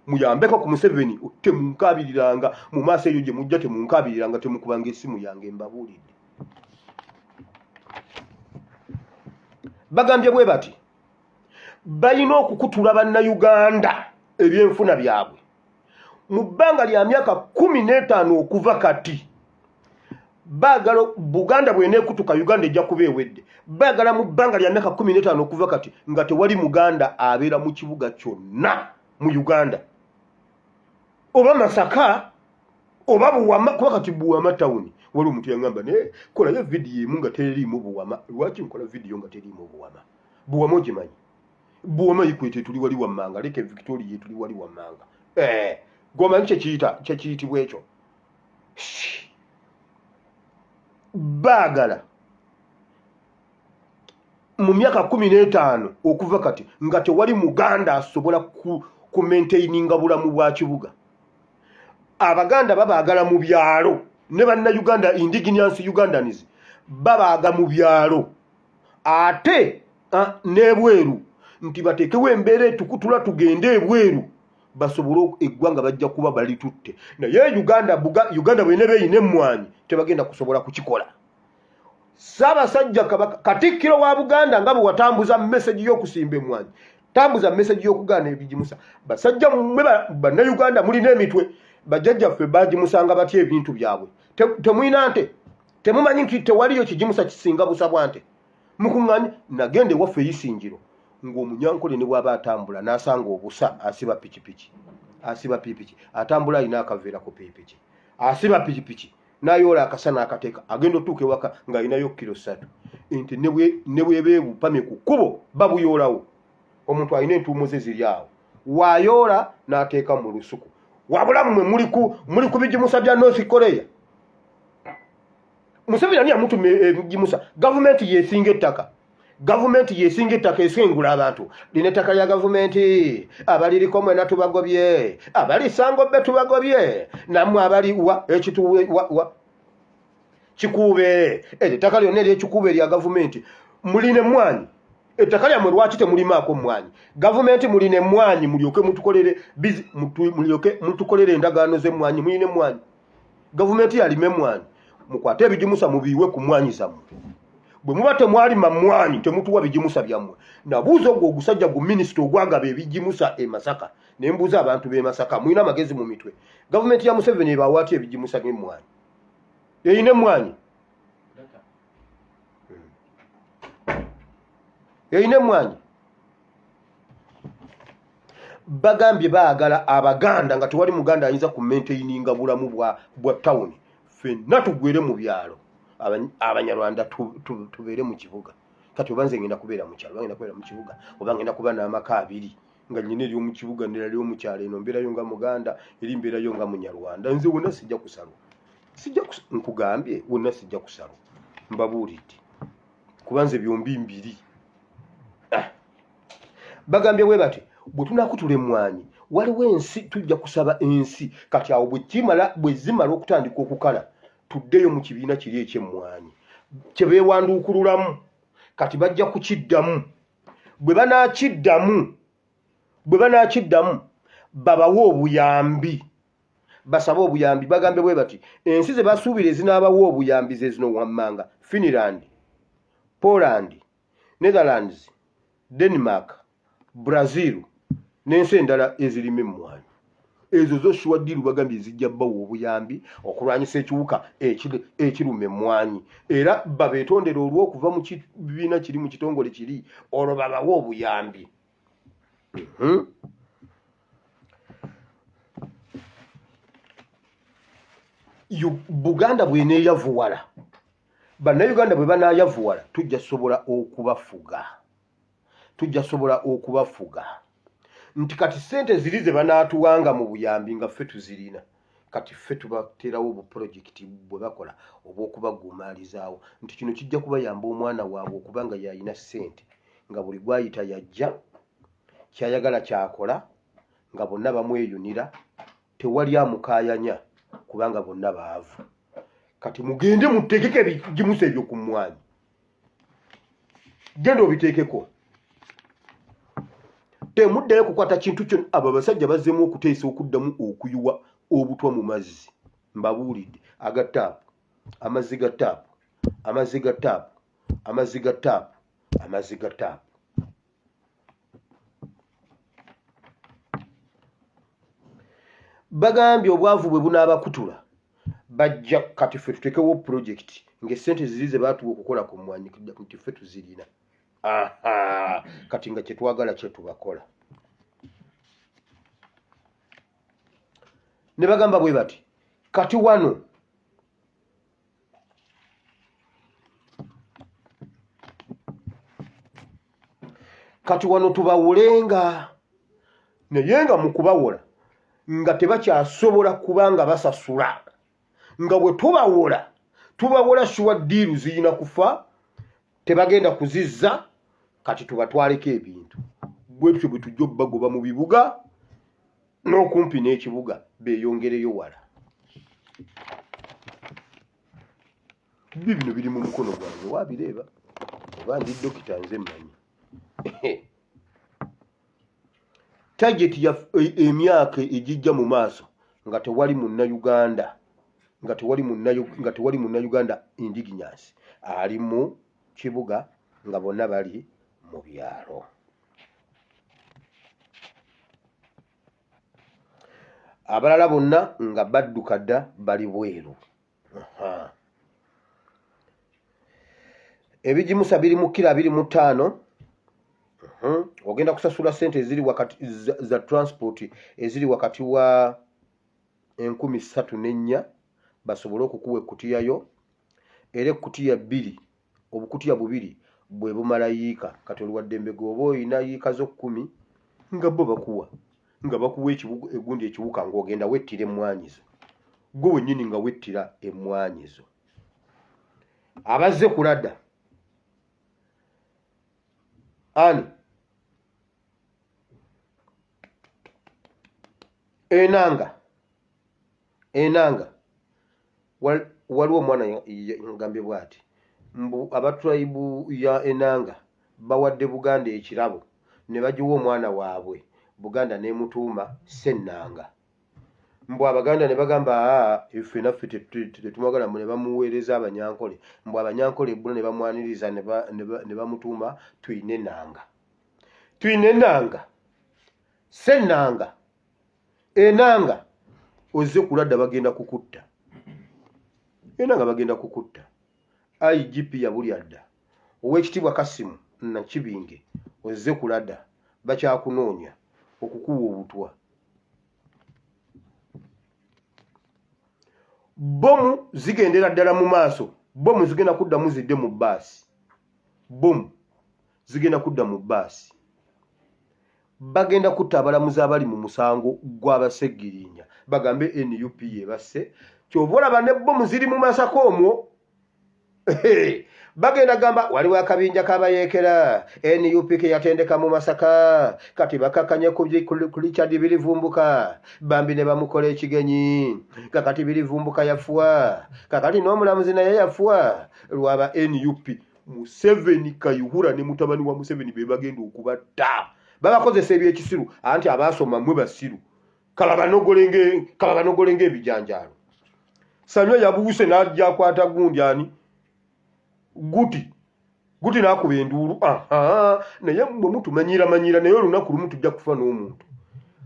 muyambeko ku Museveni temunkabiriranga mu maaso eyo gye mujja temunkabiriranga temukubanga essimu yange mbabuulidde bagambye bwe bati balina okukutula bannayuganda ebyenfuna byabwe mu bbanga lya myaka 15 okuva kati baagala Buganda bw'eneekutuka Uganda ejja kuba ewedde baagala mu bbanga lya myaka 15 okuva kati nga tewali Muganda abeera mu kibuga kyonna mu Uganda oba Masaka oba Buwama kuba kati Buwama town wali omuntu yangamba ne kolayo video emu nga teriimu Buwama lwaki nkola video nga teriimu Buwama Buwama ogimanyi Buwama yikwete tuli wali wammanga leke Victoria tuli wali wammanga gomanyi kyekiyitibwa ekyo baagala mu myaka 15 okuva kati nga tewali Muganda asobola ku maintaininga bulamu bwa kibuga Abaganda babaagala mu byalo ne bannayuganda indigenous Ugandans babaaga mu byalo ate n'ebweru nti bateekewo embeera etukutula tugende ebweru basobole eggwanga bajja kuba balitutte naye Uganda bwene beeyina emmwanyi tebagenda kusobola kukikola Ssaabasajja Kabaka Katikkiro wa Buganda nga bwe watambuza message y'okusimba emmwanyi tambuza message y'okugaana ebigimusa basajja mmwe bannayuganda mulina emitwe bajjajjaffe bagimusanga batya ebintu byabwe temuyina nte temumanyi nti tewaliyo kigimusa kisinga busa bwante mukuŋŋaanya nagende waffe eyisingiro ng'omunyankole ne bw'aba atambula n'asanga obusa asiba pikipiki atambula alina akaveera ku pikipiki asiba pikipiki n'ayoola akasana akateeka agenda otuuka ewaka ng'alinayo kilo 3 enti ne bw'ebeebupamye ku kkubo babuyoolawo omuntu alina entuumo ze ziri awo waayoola n'ateeka mu lusuku wabula mmwe muli ku bigimusa bya North Korea. Museveni ani amutuma ebigimusa? Gavumenti yesinga ettaka esengula abantu. Lino ettaka lya gavumenti abaliriko mwena tubagobye abalisango bbe tubagobye nammwe abali wa ekituwe wa kikuube ettaka lyonna ery'ekikuube lya gavumenti muline mmwanyi. Ettaka lyammwe lwaki temulimaako mmwanyi? Gavumenti muline mmwanyi mulyoke mutukolere endagaano z'emmwanyi muline mmwanyi. Gavumenti yalime mmwanyi mukwate ebigimusa mubiiwe ku mmwanyi zammwe. Bwe muba temwalima mmwanyi temutuwa bigimusa byammwe. Nabuuza ogwo ogusajja gu minisita ogwagaba ebigimusa e Masaka ne mbuuza abantu b'e Masaka mulina amagezi mu mitwe. Gavumenti ya Museveni ebaawaati ebigimusa n'emmwanyi? Eyina emmwanyi? Eyina emmwanyi? Bagambye baagala Abaganda nga tewali Muganda ayinza ku maintaininga bulamu bwa tawuni. Ffenna tugwere mu byalo. Abanyarwanda tubeere mu kibuga. Kati oba nze ngenda kubeera mu kyalo, ngenda kubeera mu kibuga, oba ngenda kuba n'amaka abiri nga nnyina ery'omu kibuga n'erala ery'omu kyalo, eno mbeerayo nga Muganda eri mbeerayo nga Munyarwanda. Nze wonna sijja kusalwa. Nkugambye wonna sijja kusalwa. Mbabuulidde. Kuba nze byombi mbiri. Bagambye bwe bati bwe tunaakutula emmwanyi waliwo ensi tujja kusaba ensi kati awo bwe zimala okutandika okukala tuddeyo mu kibiina kiri eky'emmwanyi kye beewanduukululamu kati bajja kukiddamu bwe banaakiddamu babawe obuyambi basabe obuyambi. Bagambye bwe bati ensi ze basuubira ezinaabawa obuyambi ze zino wammanga: Finland, Poland, Netherlands, Denmark, Brazil n'ensi endala ezirima emmwanyi. Ezo zo Shuwaddiru bagambye zijja bbawa obuyambi okulwanyisa ekiwuka ekiruma emmwanyi era babeetondera olw'okuva mu kibiina kiri mu kitongole kiri olwo babawe obuyambi. Buganda bw'eneeyavuwala, bannayuganda bwe banaayavuwala tujja sobola okubafuga. Nti kati ssente ziri ze banaatuwanga mu buyambi nga ffe tuzirina. Kati ffe tubateerawo obuprojekiti bwe bakola obw'okubagumaalizaawo nti kino kijja kubayamba omwana waabwe okuba nga yalina ssente nga buli gwayita yajja kyayagala kyakola nga bonna bamweyunira tewali amukaayanya kubanga bonna baavu. Kati mugende muteekeko ebigimusa ebyo ku mmwanyi. Genda obiteekeko. Temuddayo kukwata kintu kyo. Abo abasajja bazzeemu okuteesa okuddamu okuyiwa obutwa mu mazzi. Mbabuulidde aga taapu, amazzi ga taapu, amazzi ga taapu, amazzi ga taapu, amazzi ga taapu. Bagambye obwavu bwe bunaabakutula bajja kati ffe tutekewo pulojekiti ng'essente ziri ze baatuwa okukola ku mmwanyi nti ffe tuzirina. Kati nga kye twagala kye tubakola. Ne bagamba bwe bati kati wano tubawulenga naye nga mu kubawola nga tebakyasobola kubanga basasula nga bwe tubawola Shuwaddiru zirina kufa tebagenda kuzizza. Kati tubatwaleko ebintu bwe tutyo bwe tujja obbagoba mu bibuga n'okumpi n'ekibuga beeyongereyo wala. Bino biri mu mukono gwange waabireeba oba ndi dokita nze mmanyi. Target ya emyaka egijja mu maaso nga tewali munnayuganda indigenous ali mu kibuga nga bonna bali mu byalo. Abalala bonna nga badduka dda bali bweru. Ebigimusa biri mu kilo 25 ogenda kusasula sente eziri wakati za transport eziri wakati wa 3,400 basobole okukuwa ekkutiyayo, era ekkutiya 2 obukutiya 2 bwe bumala yiika. Kati olwaddembe gwoba oyina yiika zo 10 nga bo bakuwa, nga bakuwa egundi ekiwuka ng'ogenda wettira emmwanyi zo, gwe wennyini nga wettira emmwanyi zo. Abazze kuladda ani enanga waliwo omwana ngambye bw'ati mbu abatribu ya enanga bawadde Buganda ekirabo ne bagiwa omwana waabwe, Buganda nemutuuma Ssenanga. Mbu Abaganda ne bagamba ife naffe tetumwagala, ne bamuweereza Abanyankole. Mbu Abanyankole ebbuno ne bamwaniriza ne bamutuuma Twine Nanga, Ssenanga, enanga. Ozze kuladda bagenda kukutta, enanga bagenda kukutta. IGP yabuli adda, Oweekitiibwa Kasimu Nakibinge ozze kuladda bakyakunoonya okukuwa obutwa. Bomu zigendera ddala mu maaso, bomu zigenda kuddamu zidde mu bbaasi, bomu zigenda kudda mu bbaasi. Bagenda kutta abalamuzi abali mu musango gw'Abaseggirinya bagambe NUP yebasse. Kyova olaba ne bomu ziri mu Masaka omwo. Bagenda gamba waliwo akabinja kabayeekera NUP ke yatendeka mu Masaka, kati bakakanye ku Richard Birivumbuka, bambi ne bamukola ekigenyi, kakati Birivumbuka yafuwa, kakati n'omulamuzi naye yafuwa lwaba NUP. Museveni Kayihura ne mutabani wa Museveni be bagenda okubatta. Babakozesa ebyekisiru anti abaasoma mmwe basiru. Kalabanogolenge ebijanjaalo. Sanywa yabuuse n'ajja akwata gundi ani guti n'akuba enduulu. Naye mmwe mutumanyira naye olunaku lumu tujja kufa n'omuntu.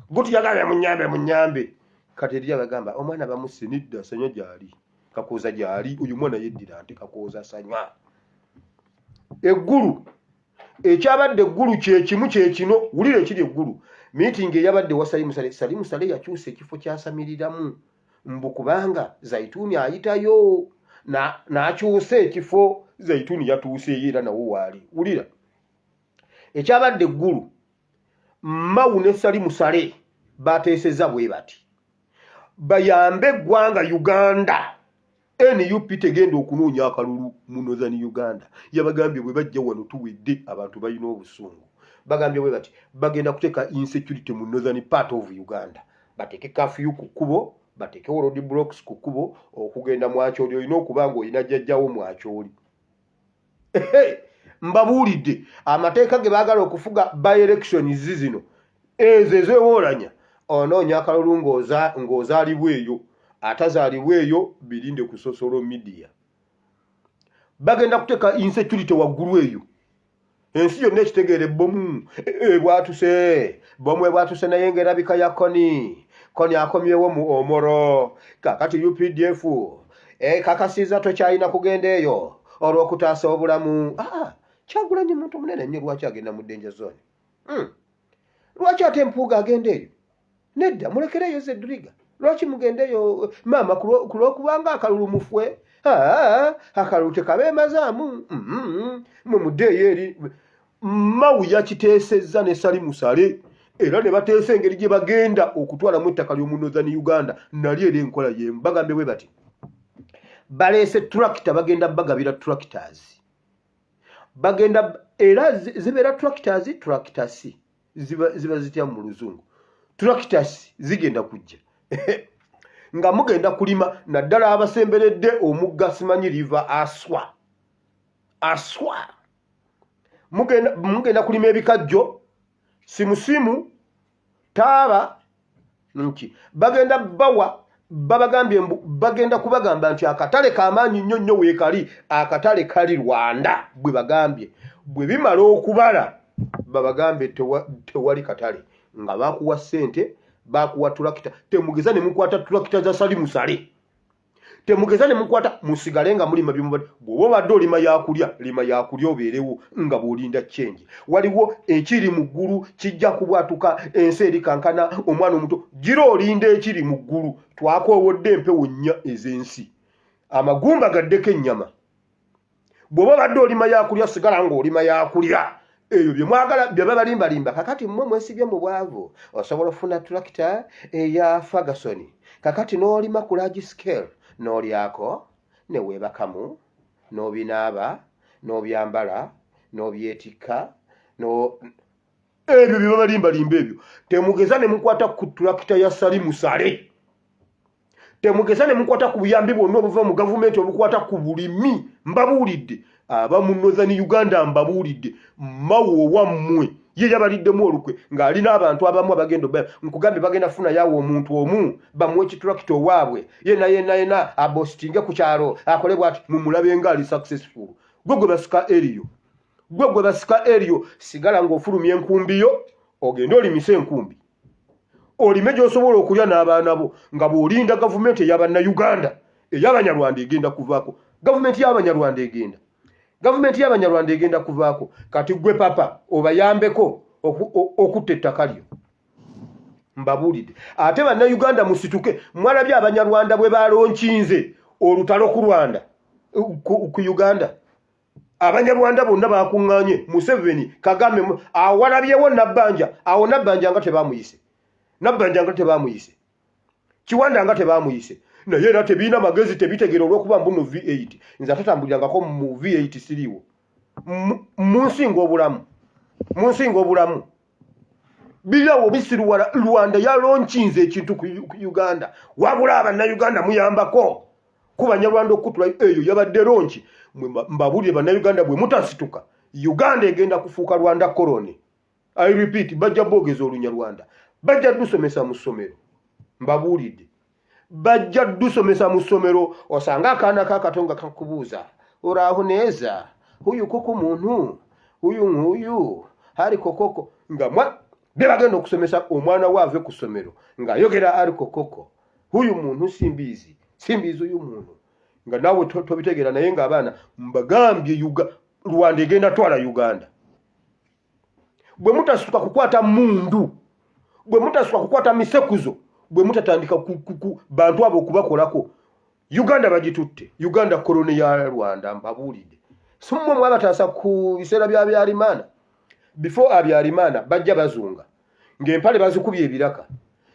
Guti yagambye munyambe. Kati eri abagamba omwana bamusse nedda, Sanywa gy'ali, Kakooza gy'ali, oyo mwana yeddira nti Kakooza Sanywa. Eggulu ekyabadde eggulu kyekimu kyekino, wulira ekiri eggulu. Meeting eyabadde wa Salimu Sale yakyusa ekifo kyasamiriramu mbu kubanga Zaituni ayitayo n'akyusa ekifo. Zaituni yatuuseeyo era nawo waali. Wulira ekyabadde eggulu, Mmawu ne Salimu Sale bateeseza bwe bati bayambe eggwanga Uganda. NUP tegenda okunoonya akalulu mu Northern Uganda. Yabagambye bwe bajja wano tuwedde abantu balina obusungu. Bagambye bwe bati bagenda kuteeka insecurity mu northern part of Uganda. Bateeke curfew ku kkubo, bateekewo road blocks ku kkubo, okugenda mu Acholi olina okuba ng'olina jjajjawo mu Acholi. Mbabuulidde amateeka ge baagala okufuga by elections zino ezo ezewoolanya, onoonya akalulu ng'ozaalibwa eyo, atazaalibwa eyo birinde ku social media. Bagenda kuteeka insecurity waggulu eyo. Ensi yonna ekitegeere bomu bwatuse naye ng'erabika ya Koni akomyewo mu Omoro. Kakati UPDF kakasiza tokyalina kugenda eyo olw'okutaasa obulamu. Kyagulanyi muntu munene nnyo, lwaki agenda mu danger zone? Lwaki ate Mpuuga agenda eyo? Nedda, mulekereyo Zedriga. Lwaki mugendeyo maama ku lw'okubanga akalulu mufwe? Akalulu tekabeemazaamu. Mwe muddeeyo eri. Mmawu yakiteesezza ne Salimu Sale era ne bateesa engeri gye bagenda okutwalamu ettaka ly'omu Northern Uganda. Nali era enkola y'emu. Bagambe bwe bati baleese tractor, bagenda bagabira tractors. Bagenda era zibeera tractors ziba zitya mu Luzungu. Tractors zigenda kujja nga mugenda kulima naddala abasemberedde omugga simanyi riva aswa. Mugenda kulima ebikajjo, simusimu, taaba nki. Bagenda bawa babagambye bagenda kubagamba nti akatale k'amaanyi nnyo weekali, akatale kali Rwanda. Bwe bagambye bwe bimala okubala babagambe tewali katale, nga bakuwa ssente, bakuwa tulakita. Temugeza ne mukwata tulakita za Salimu Sale temugeza ne mukwata musigale nga mulima byumubadde bw'oba obadde olima yakulya obeerewo nga bw'olinda change. Waliwo ekiri mu ggulu kijja kubwatuka, ensi eri kankana, omwana omuto gira olinda ekiri mu ggulu. Twakoowodde empewo nnya ez'ensi, amagumba gaddeko ennyama. Bw'oba obadde olima yakulya sigala ng'olima yakulya. Eyo bye mwagala bye babalimbalimba. Kakati mmwe mwesibye mu bwavu, osobola ofuna tractor eya Ferguson. Kakati n'olima ku large scale, n'olyako ne weebakamu, n'obinaaba, n'obyambala, n'obyetikka, ebyo bye babalimbalimba ebyo. Temugeza ne mukwata ku tractor ya sali musale. Temugeza ne mukwata ku buyambi bwonna obuva mu gavumenti obukwata ku bulimi. Mbabuulidde abamu Northern Uganda, mbabuulidde mawo wammwe ye yabaliddemu olukwe ng'alina abantu abamu abagenda nkugambye bagenda funa yawo omuntu omu bamuwe ekiturakito waabwe yena abositinge ku kyalo akole bw'ati mumulabe ng'ali successful. Gwe basika eriyo sigala ng'ofulumya enkumbiyo ogende olimise enkumbi olime gy'osobola okulya n'abaana bo nga bw'olinda gavumenti ey'Abannayuganda. Ey'Abanyarwanda egenda kuvaako. Gavumenti y'Abanyarwanda egenda kuvaako. Kati gwe papa obayambeko okutta ettaka lyo. Mbabuulidde ate Bannayuganda musituke. Mwalabye Abanyarwanda bwe balonkinze olutalo ku Rwanda ku Uganda. Abanyarwanda bonna bakuŋŋaanye Museveni, Kagame, awalabyewo Nabbanja. Awo Nabbanja nga tebamuyise. Kiwanda nga tebamuyise. Naye era tebiina magezi, tebitegeera olw'okuba mbuno V8. Nze atatambulirangako mu V8 siriiwo. Munsinga obulamu. Birawo bisiruwala Rwanda yalonkinze ekintu ku Uganda. Wabula Abannayuganda muyambako. Ku Banyarwanda okutula eyo yabadde lonki. Mbabuulire Bannayuganda bwe mutasituka, Uganda egenda kufuuka Rwanda koloni. I repeat, bajja boogeza Olunyarwanda. Bajja dusomesa mu ssomero. Mbabuulidde. Bajja dusomesa mu ssomero osanga akaana kakatonga kakubuuza. Olaaho neeza. Huyu koko muntu. Huyu hari kokoko. Nga be bagenda okusomesa omwana waave ku ssomero. Nga yogera ari kokoko. Huyu muntu simbizi uyu muntu. Nga nawe tobitegeera naye nga abaana mbagambye Rwanda egenda twala Uganda. Bwe mutasituka kukwata mundu, bwe mutasituka kukwata misekuzo, bwe mutatandika bantu abo okubakolako, Uganda bagitutte. Uganda koloni ya Rwanda. Mbabuulidde. Simmwe mwabataasa ku biseera bya Habyarimana. Before Habyarimana bajja bazunga ng'empale bazikubye ebiraka.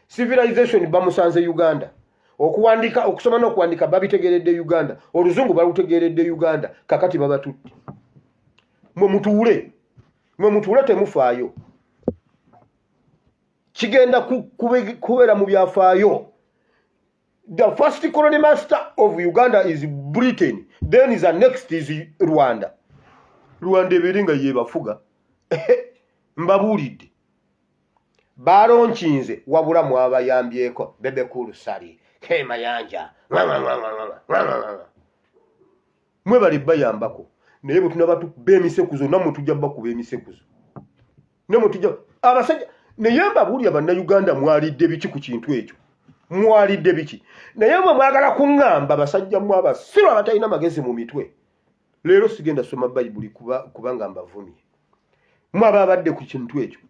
Civilization bamusanze Uganda. Okuwandika, okusoma n'okuwandika babitegeredde Uganda. Oluzungu balutegeredde Uganda. Kakati babatutte. Mwe mutuule temufaayo. Kigenda kubeera mu byafaayo. The first colony master of Uganda is Britain. Then the next is Rwanda. Rwanda ebeere nga yebafuga. Mbabuulidde. Balonkinze wabula mwabayambyeko bebe kulusali. Kema yanja. Mwe bali bayambako. Naye bwe tunaba beemisekuzo namwe tujja bakuba emisekuzo. Namwe tujja abasajja naye mbabuulira Bannayuganda mwalidde biki ku kintu ekyo. Mwalidde biki. Naye mwe mwagala kuŋŋamba basajja mwe abasiru abatalina magezi mu mitwe. Leero sigenda soma Bayibuli kubanga mbavumye. Mwe ababadde ku kintu ekyo.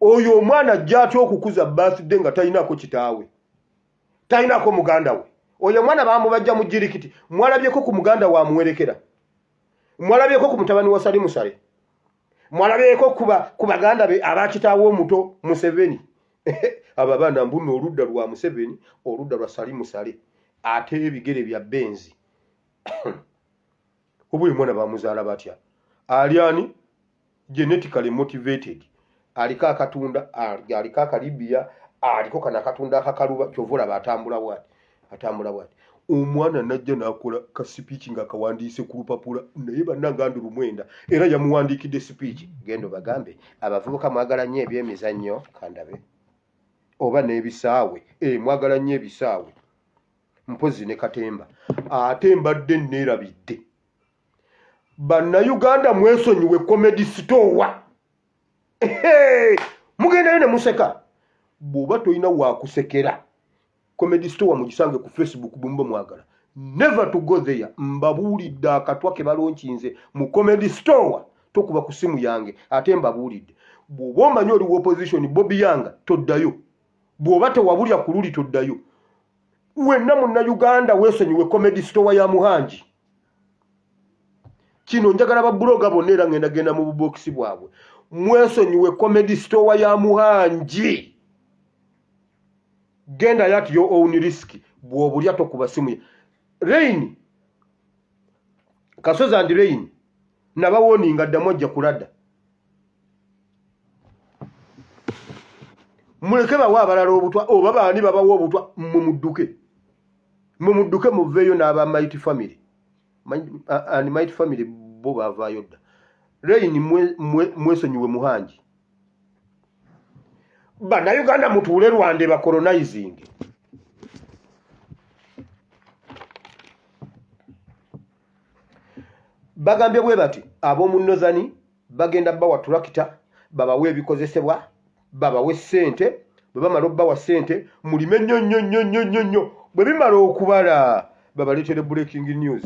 Oyo omwana ajja atya okukuza birthday nga talinaako kitaawe. Talinaako muganda we. Oyo mwana bamubajja mu jirikiti. Mwalabyeko ku muganda wa muwerekera. Mwalabyeko ku mutabani wa Sali Musale. Mwalabyeko ku baganda be abakitaawo omuto Museveni. Aba baana mbuno oludda lwa Museveni, oludda lwa Sali Musale. Ate ebigere bya Benzi. Obuyi mwana bamuzaala batya. Aliani genetically motivated. Alika akatunda, alika akalibia, aliko kana katunda akakaluba kyovola batambula bwati. Omwana najja nakola ka speech nga kawandiise ku lupapula naye bannanga ndulu mwenda era yamuwandiikidde speech. Gendo bagambe abavubuka mwagala nnyo ebyemizannyo kandabe oba n'ebisaawe. Mwagala nnyo ebisaawe. Mpozi ne Katemba. Ate mbadde neerabidde. Bannayuganda mwesonyiwe comedy store. Mugendayo ne museka. Bw'oba toyina waakusekera comedy store mugisange ku Facebook bumba mwagala. never to go there. Mbabuulidde akatwa ke balonkinze mu comedy store tokuba ku simu yange ate mbabuulidde bw'oba omanyi oli wa opposition Bobby Yanga toddayo bw'oba tewabulya ku luli toddayo wenna Munnayuganda weesonyiwe comedy store ya Muhanji kino njagala babbuloga bonna era ngenda mu bubokisi bwabwe mwesonyiwe comedy store ya Muhanji genda at your own risk bw'obulya tokuba simu Rain Kasozi and Rain nabawoninga ddamu ojja kuladda muleke bawa abalala obutwa oba baani babawa obutwa mumudduke muveeyo n'aba Mighty Family and Mighty Family bo baavaayo dda Rain mwesonyiwe Muhanji Bannayuganda mutuule Rwanda ba colonizing bagambye bwe bati ab'omunnozani bagenda bawa turakita babawe ebikozesebwa babawe ssente bwe bamala obbawa ssente mulime nnyo bwe bimala okubala babaleetere breaking news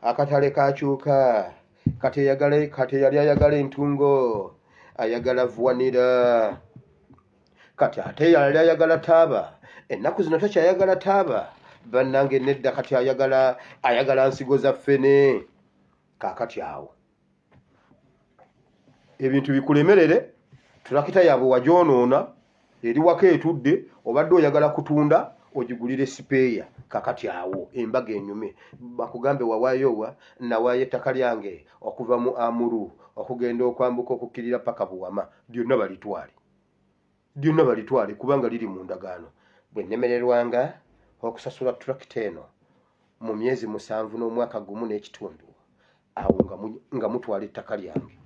akatale kakyuka kati yali ayagala entungo ayagala vuwanira kati ate yali ayagala taaba ennaku zino takyayagala taaba bannange nedda kati ayagala nsigo za ffene kakati awo ebintu bikulemerere turakita yaabwe wajoonoona eri waka etudde obadde oyagala kutunda ogigulire sipeeya kakati awo embaga enyume bakugambe wawaayowa nawaayo ettaka lyange okuva mu Amuru okugenda okwambuka okukkirira paka Buwama lyonna balitwale kubanga liri mu ndagaano bwe nnemererwanga okusasula turakita eno mu myezi 7 n'omwaka gumu n'ekitundu awo nga mutwala ettaka lyange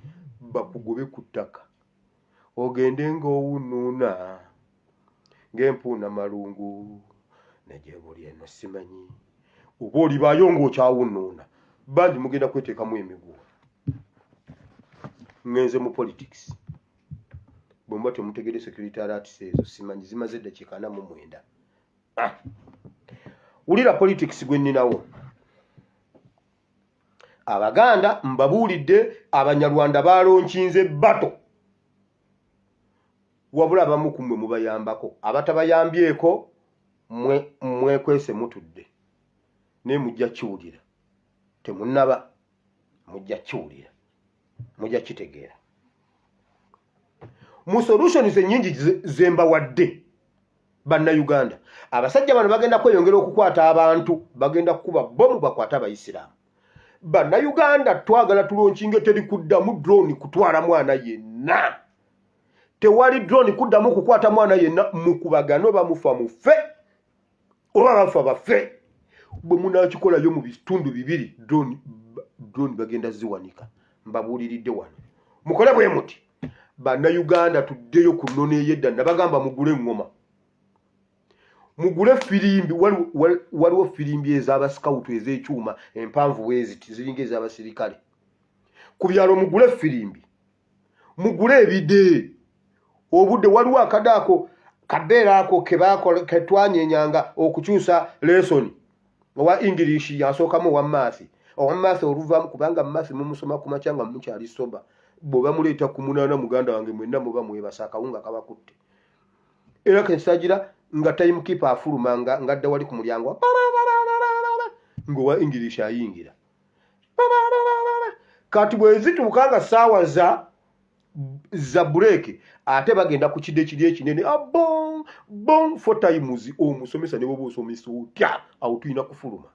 bakugobe ku ttaka ogende ng'owunuuna ng'empuuna malungu nejebuli eno simanyi oba olibaayo ng'okyawunuuna bandi mugenda kweteekamu emiguwa ngenze mu politics bwe muba temutegere security alerts ezo simanyi zimaze eddakiika 49 wulira politics gwe nninawo Abaganda mbabuulidde Abanyarwanda balonkinze bato wabula abamu ku mmwe mubayambako abatabayambyeko mwekwese mutudde naye mujja kiwulira temunnaba mujja kiwulira mujja kitegeera mu solutions ennyingi zembawadde Bannayuganda abasajja bano bagenda kweyongera okukwata abantu bagenda kukuba bomu bakwata Abayisiraamu Bannayuganda twagala tulonkinge teri kuddamu drone kutwala mwana yenna tewali drone kuddamu kukwata mwana yenna mukubagano bamufa mufe oba bafa bafe bwe munakikolayo mu bitundu bibiri drone bagenda ziwanika mbabuuliridde wano mukole bwe muti Bannayuganda tuddeyo ku nnono ey'edda nabagamba mugule eŋŋoma mugule firimbi waliwo firimbi ez'abasikawutu ez'ekyuma empanvu bweziti ziringa ez'abasirikale ku byalo mugule firimbi mugule ebide obudde waliwo akadaako kabeera ako ketwanyenyanga okukyusa lesoni owa English yasookamu owamaathi oluvamu kubanga mumaathi mumusoma ku makya nga mukyali soba bw'oba muleeta ku 8 muganda wange mwenna muba mwebasa akawunga kabakutte era kensagira nga time keeper afuluma ngadda wali ku mulyango ng'owa English ayingira kati bwe zituukanga ssaawa za break ate bagenda ku kide kiri ekinene bon 4 times omusomesa ne bwoba osomesa otya awo tulina kufuluma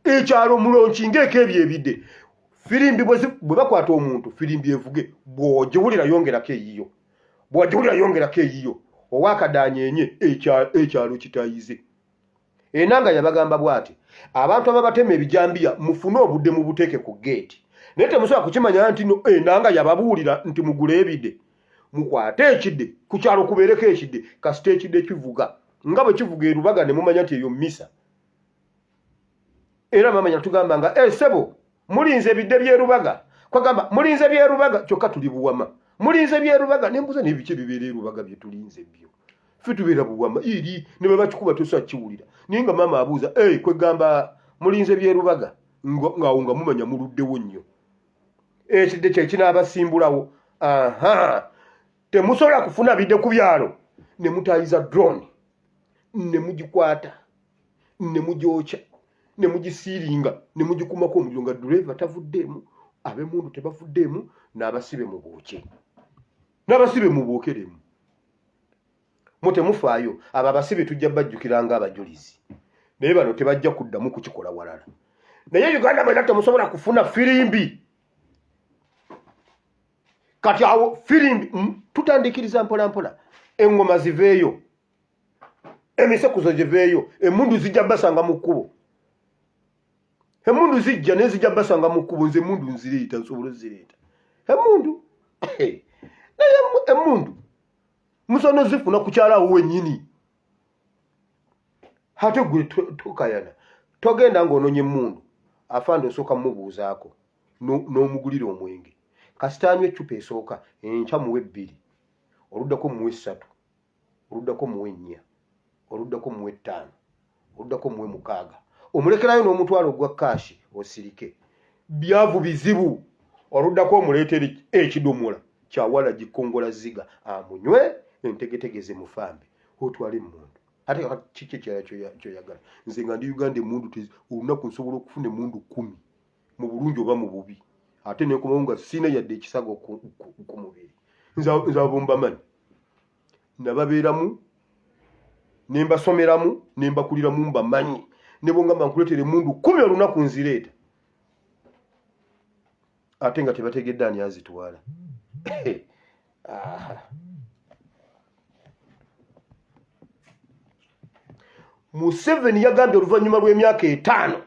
ekyalo mulonkingeeko ebyo ebide firimbi bwe bakwata omuntu firimbi evuge bw'ogiwulira yongerako eyiyo owakadaanyenye ekyalo kitayize enanga yabagamba bw'ati abantu ababatema ebijambiya mufune obudde mu buteeke ku geeti naye temusobola kukimanya nti enanga yababuulira nti mugule ebide mukwate ekidde ku kyalo kubeereko ekidde kasita ekidde kivuga nga bwe kivuga erubaga ne mumanya nti eyo misa era mamanya tugamba nga sebo mulinze ebidde by'erubaga kwagamba mulinze by'erubaga kyokka tuli Buwama mulinze by'erubaga nembuza n'ebiki bibeera erubaga bye tulinze byo ffe tubeera buwama iri ne bwe bakikuba tosa kiwulira naye nga maama abuuza kwegamba mulinze byerubaga ng'awo nga mumanya muluddewo nnyo ekidde kye kinaabasimbulawo temusobola kufuna bidde ku byalo ne mutaayiza drone ne mugikwata ne mugyokya ne mugisiiringa ne mugikumako omuliro nga dureva tavuddeemu ab'emmundu tebavuddeemu n'abasibe mu bwokye n'abasibe mu bwokeremu mutemufaayo abo abasibe tujja bajjukiranga abajulizi naye bano tebajja kuddamu kukikola walala naye Uganda mwena temusobola kufuna firimbi kati awo firimbi tutandikiriza mpola mpola engoma ziveeyo emisekuzo giveeyo emmundu zijja basanga mu kkubo emmundu zijja naye zijja basanga mu kkubo nze emmundu nzireeta nsobola zireeta emmundu naye emmundu musono zifuna kukyalawo wennyini ate gwe tokayana togenda ng'ononye emmundu afande osooka mumubuuzaako n'omugulira omwenge kasitaanywa eccupa esooka enkya muwe 2 oluddako muwe 3 oluddako muwe 4 oluddako muwe 5 oluddako muwe 6 omulekerayo n'omutwalo gwa kaashi osirike byavu bizibu oluddako omuleetere ekidomola kyawala gikongola ziga amunywe entegetegeze mufambe otwale emmundu ate kiki kyoyagala nze nga ndi Uganda emmundu olunaku nsobola okufuna emmundu 10 mu bulungi oba mu bubi ate nekomawo nga siina yadde ekisago ku mubiri nze abo mbamanyi nababeeramu nembasomeramu nembakuliramu mbamanyi ne bwongamba nkuleetera emmundu 10 olunaku nzireeta ate nga tebategedde ani azitwala Museveni yagambye oluvannyuma lw'emyaka 5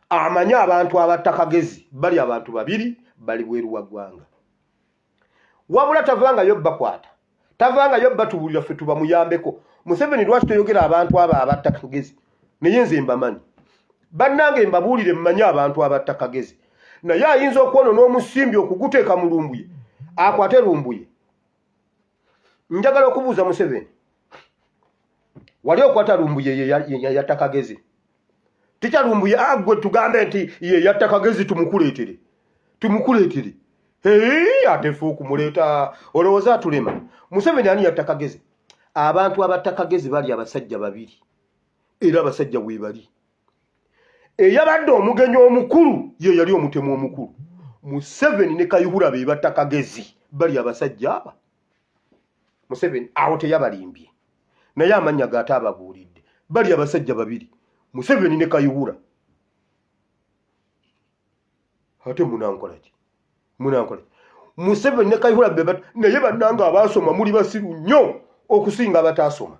amanyi abantu abattakagezi bali abantu 2 bali bweru wa ggwanga wabula tavangayo bakwata tavangayo batubulira ffe tubamuyambeko Museveni lwaki toyogera abantu abo abattakagezi naye nze mbamanyi bannange mbabuulire mmanyi abantu abattakagezi naye ayinza okwona n'omusimbi okuguteeka mu lumbuye akwate lumbuye njagala okubuuza Museveni wali okwata lumbuye ye yattakagezi ticha lumbuye agwe tugambe nti ye yattakagezi tumukuleetere atefu okumuleeta olowooza atulema Museveni ani yattakagezi abantu abattakagezi bali abasajja 2 era abasajja bwe bali eyabadde omugenyi omukulu ye yali omutemu omukulu Museveni ne Kayihura be battakagezi bali abasajja aba Museveni awo teyabalimbye naye amannya gaata ababuulidde bali abasajja 2 Museveni ne Kayihura ate munankolaki Museveni ne Kayihura naye bannanga abaasoma muli basiru nnyo okusinga abataasoma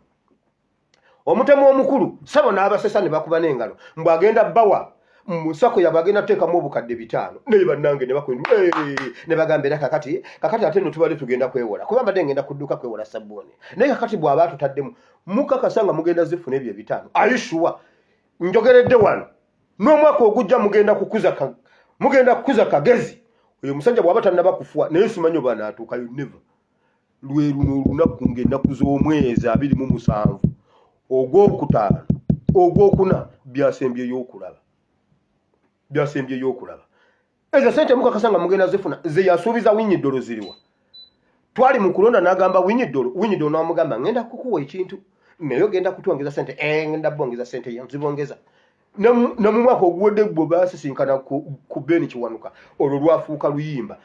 omutemu omukulu sabo n'abasesa ne bakuba n'engalo mbw agenda bawa musako yabagenda teekamu obukadde 5 naye bannange ne bakwenda ne bagambira kakati ate no tubadde tugenda kwewola kuba mbadde ngenda kudduka kwewola sabbuuni naye kakati bw'aba tutaddemu mukakasanga mugenda zifuna ebyo 5 ayishuwa njogeredde wano n'omwaka ogujja mugenda kukuza kagezi oyo musajja bw'aba tannaba kufuwa naye simanyi oba anaatuukayo never lwe luno olunaku ng'ennaku z'omwezi 27 ogw'okutaano ogw'okuna byasembyeyo okulaba ezo sente mukakasanga mugenda zifuna ze yasuubiza Winyiddolo ziriwa twali mu kulonda n'agamba Winyiddolo n'amugamba ngenda kukuwa ekintu naye ogenda kutwongeza sente ngenda bongeza sente yanzibongeza ne mu mwaka oguwedde gwo baasisinkana ku Beni Kiwanuka olwo lwafuuka luyimba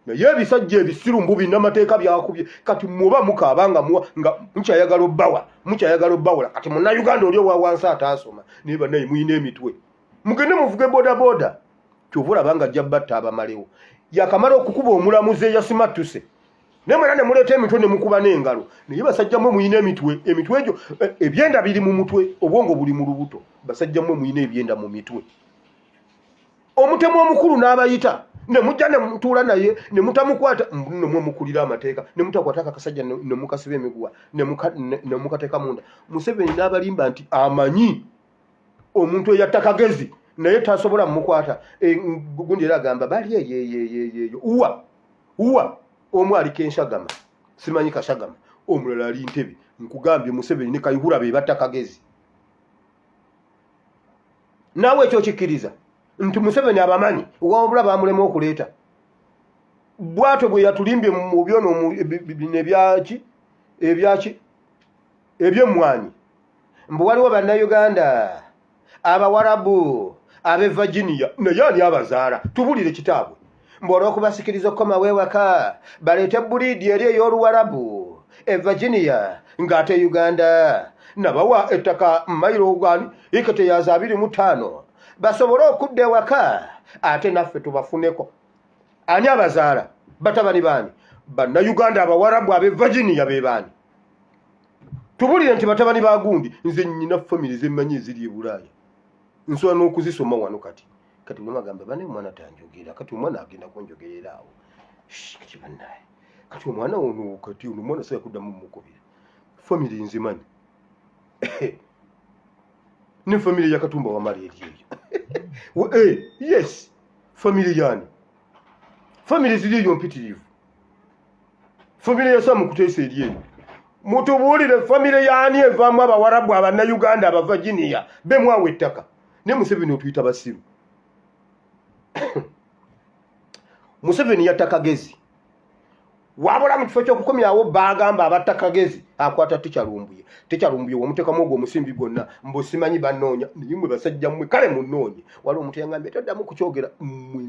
naye ebisajja ebisiru mbubi n'amateeka byakubye kati muba mukaabanga nga mukyayagala obbawula kati munnayuganda oli owa wansi ataasoma naye bannaye muyina emitwe mugende muvuge bodaboda kyova olabanga ajja batta abamalewo yakamala okukuba omulamuzi eyasimattuse naye mwena ne muleeta emitwe ne mukuba n'engalo naye basajja mmwe muyina emitwe egyo ebyenda biri mu mutwe obwongo buli mu lubuto basajja mmwe muyina ebyenda mu mitwe omutemu omukulu n'abayita ne mujja ne mutuula naye ne mutamukwata mmwe mukulira amateeka ne mutakwata akasajja ne mukasiba emiguwa ne mukateeka munda Museveni n'abalimba nti amanyi omuntu eyattakagezi naye tasobola mukwata gundi era agamba bali uwa omu ali Kenshagama simanyi Kashagama omulala ali Ntebe nkugambye Museveni ne Kayihura be batta Kagezi. Nawe ekyo kikkiriza nti Museveni abamanyi wabula bamulema okuleeta bwato bwe yatulimbye mu byono ebyaki eby'emmwanyi mbu waliwo Bannayuganda Abawarabu abe Virginia naye ani abazaala tubulire kitaabwe mbu olw'okubasikiriza okukoma weewaka baleete buliidi eri ey'Oluwarabu Virginia ng'ate Uganda nabawa ettaka mayiro gwani ikete ya 25 basobole okudda ewaka ate naffe tubafuneko. Ani abazaala batabani baani? Bannayuganda Abawarabu abe Virginia be baani? Tubulire nti batabani ba gundi nze nnyina family z'emmanyi eziri e Bulaaya nsobola n'okuzisoma wano kati lumagamba bane omwana tanjogera kati omwana agenda kunjogerera awo kati bannaye kati omwana ono kati ono omwana sala kuddamu mukubira family nzimanyi ne family ya Katumba wa mali eyo yes family yani family ziriyo mpitirivu family ya Samu Kuteesa eriyo mutubuulire family yani evaamu Abawarabu Abannayuganda Aba Virginia be mwawe ettaka ne Museveni otuyita basiru. Museveni yatta Kagezi wabula mu kifo ky'okukomyawo bagamba abatta Kagezi akwata tekyalumbuye wamutekamu ogwo omusimbi gwonna mbosimanyi bannoonya naye mmwe basajja mmwe kale munnoonye waliwo omuntu yangambye toddamu kukyogera mmwe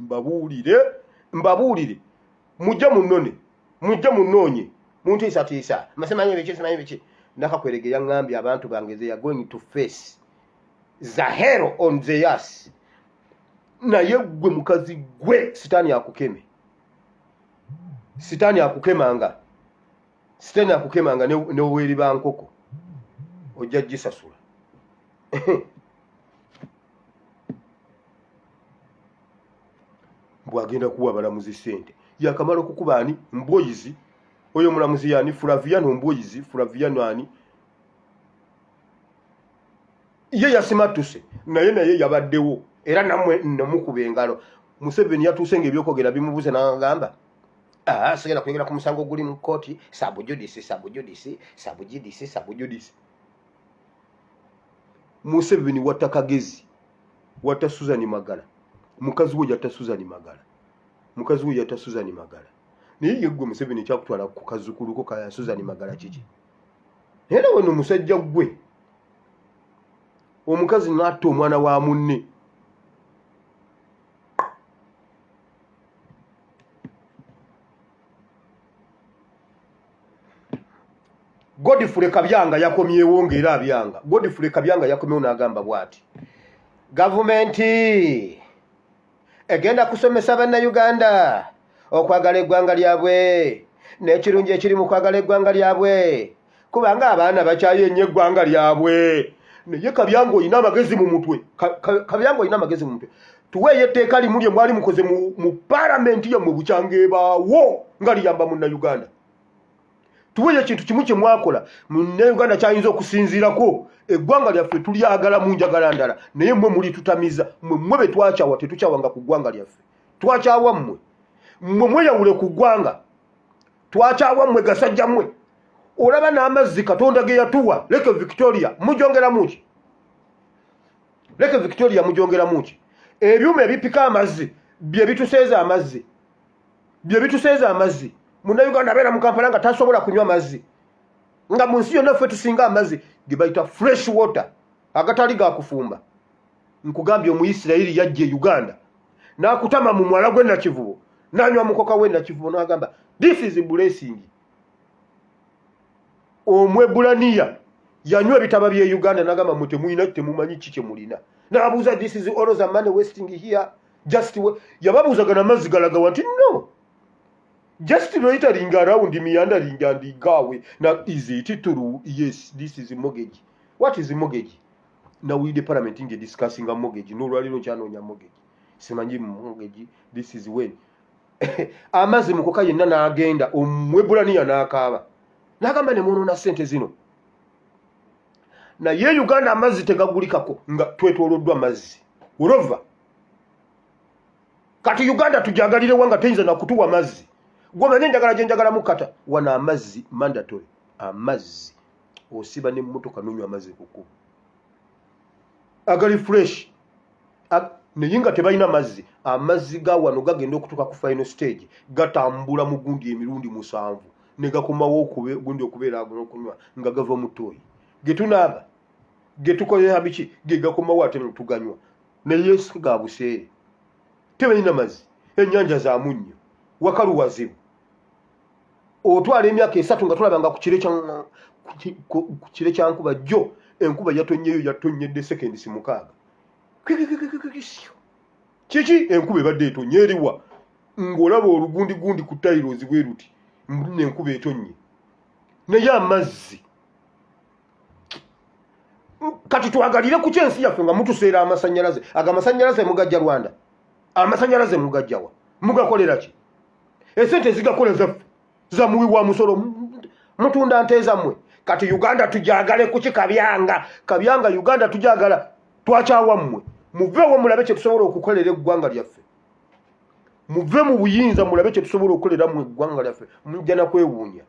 mbabuulire mujje munnoonye muntiisatiisa simanyi biki nakakwerege yaŋŋambye abantu bange they are going to face the hell on the ass. Naye gwe mukazi gwe sitaani akukemanga ne weeri ba nkoko ojja gisasula. Bwagenda kuwa balamuzi ssente yakamala okukuba ani Mboyizi oyo mulamuzi yani Flaviano Mboyizi Flaviano ani ye yasimatuse naye yabaddewo era namwe namukuba engalo. Museveni yatuuse ng'ebyokogera bimubuze n'agamba sigenda kuyogera ku musango guli mu kkooti sabujudisi. Museveni watta Kagezi watta Susan Magala mukazi we yatta Susan Magala naye yeggwe Museveni kyakutwala ku kazukuluko ka Susan Magala kiki era wano musajja gwe omukazi n'atta omwana wa munne. Godfrey Kabyanga yakomyewo ng'era abyanga. Godfrey Kabyanga yakomyewo n'agamba bw'ati gavumenti egenda kusomesa Bannayuganda okwagala eggwanga lyabwe n'ekirungi ekiri mu kwagala eggwanga lyabwe kubanga abaana bakyayenye eggwanga lyabwe. Naye Kabyanga oyina amagezi mu mutwe. Tuweeyo etteeka limu lye mwali mukoze mu paalamenti yammwe bukyanga ebaawo nga liyamba Munnayuganda. Tuweeyo ekintu kimu kye mwakola Munnayuganda kyayinza okusinziirako eggwanga lyaffe tulyagala mu njagala ndala naye mmwe mulitutamiza. Mmwe be twakyawa tetukyawanga ku ggwanga lyaffe twakyawa mmwe mweyawule ku ggwanga twakyawa mmwe gasajja mmwe. Olaba n'amazzi Katonda ge yatuwa Lake Victoria mujongeramu ki ebyuma ebipika amazzi bye bituseeza amazzi. Munnayuganda abeera mu Kampala nga tasobola kunywa mazzi nga mu nsi yonna ffe tusinga amazzi ge bayita fresh water agatali ga kufumba. Nkugambye Omuyisirayiri yajja e Uganda n'akutama mu mwala gwe Nakivubo n'anywa mukoka we Nakivubo n'agamba this is blessing. Omwebulaniya yanywa ebitaba bye Uganda n'agamba mwe temumanyi ki kye mulina n'abuuza this is all the money wasting here just yababuuzaga n'amazzi galagawa nti no just loitering around meandering and gawe. Now is it true? Yes, this is a mortgage. What is a mortgage? Now we the parliament in discussing a mortgage. No really no chano nya mortgage. Semanyi mortgage. This is when amazi mukoka yenna n'agenda omwebulaniya n'akaaba n'agamba ne muno na sente zino naye Uganda amazzi tegagulikako nga twetooloddwa amazzi urova kati Uganda tujagalire wanga teyinza na kutuwa amazzi gwe manye njagala gye njagala mukata wana amazzi mandatory amazzi osiba n'emmotoka n'onywa amazzi ku kkubo agali fresh naye nga tebalina mazzi. Amazzi ga wano gagenda okutuuka ku final stage gatambula mu gundi emirundi 7 ne gakomawo gundi okubeera n'okunywa nga gava mu ttooyi getunaaba getukolera biki ge gakomawo ate netuganywa naye si ga buseere tebalina mazzi. Ennyanja za munnyo wakalu wazibu. Otwala emyaka 3 nga tulabanga ku kire kya nkuba jjo enkuba yatonyedde seconds 6 kiki enkuba ebadde etonye eriwa ng'olaba olugundi ku tayirozi bwe ruti n'enkuba etonye naye amazzi. Kati twagalire ku kyensi yaffe nga mutuseera amasannyalaze agamasannyalaze mugajja Rwanda amasannyalaze mugajjawa mugakolera ki? Esente zigakola zaffe zamuwi wa musoro mutunda nte zammwe. Kati Uganda tujagale kuki kabyanga Uganda tujagala twakyawammwe muveewo mulabe kye tusobola okukolera eggwanga lyaffe muve mu buyinza mulabe kye tusobola okukolera mu eggwanga lyaffe mujja na kwewuunya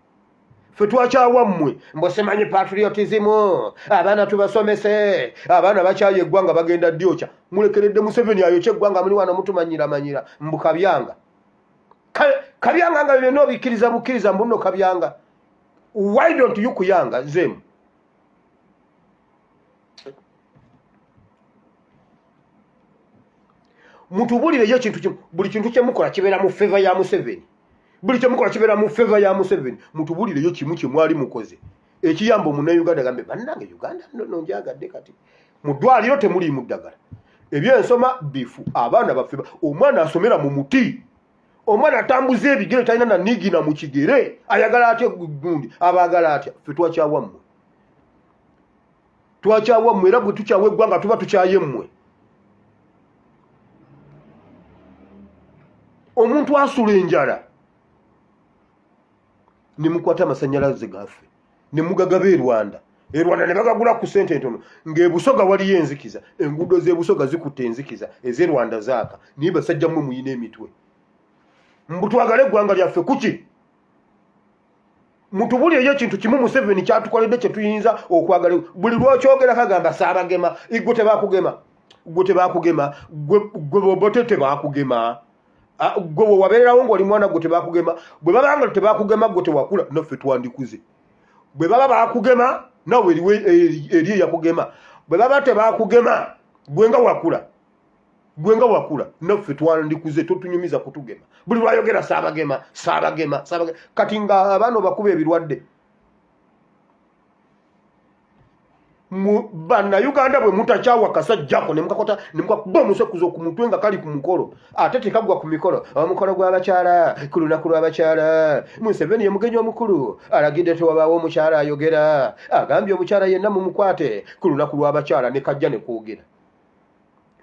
ffe twakyawammwe mbosemanyi patriotism abaana tubasomese abaana bakyaye eggwanga bagenda ddyocha mulekeredde Museveni ayokya eggwanga muli wano mutumanyira mbu kabyanga nga byonna obikkiriza mbuno kabyanga. Why don't you kuyanga zemu? Mutubulire yo kintu kimu buli kintu kyemukola kibeera mu favor ya Museveni. Buli kyemukola kibeera mu favor ya Museveni. Mutubulire yo kimu mwali mukoze ekiyamba Omunnayuganda gambe bannange Uganda nno njagadde kati mu ddwaliro temuli muddagala ebyensoma bifu abaana baffe omwana asomera mu muti omwana atambuza ebigere talina na nigina mu kigere ayagala atya gundi abaagala atya. Ffe twakyawammwe era bwe tukyawa eggwanga tuba tukyayemmwe. Omuntu asula enjala ne mukwata amasannyalaze gaffe ne mugagaba e Rwanda ne bagagula ku ssente entono ng'ebusoga waliyo enzikiza enguudo z'ebusoga zikutte enzikiza ez'e Rwanda zaaka naye basajja mmwe muyina emitwe. Mbutwagale eggwanga lyaffe kuki? Mutubulire yo kintu kimu Museveni kyatukoledde kye tuyinza okwagala. Buli lwokyogera kagamba saabagema igwe tebakugema gwe bobote tebakugema gwe wabeererawo ng'oli mwana gwe tebakugema bwe babanga tebakugema gwe tewakula naffe twandikuze. Bwe baba bakugema nawe eri yakugema bwe baba tebakugema gwe nga wakula naffe twandikuze totunyumiza kutugema. Buli lwayogera saabagema kati nga abaana bakuba ebirwadde. Banna Uganda bwe mutakyawa kasajjako ne mukakuba omusekuzo ku mutwe nga kali ku mukolo ate tekagwa ku mikolo omukolo gw'abakyala ku lunaku lw'abakyala. Museveni ye mugenyi omukulu alagidde tewabaawo omukyala ayogera agambye omukyala yenna mumukwate ku lunaku lw'abakyala ne kajja ne kwogera.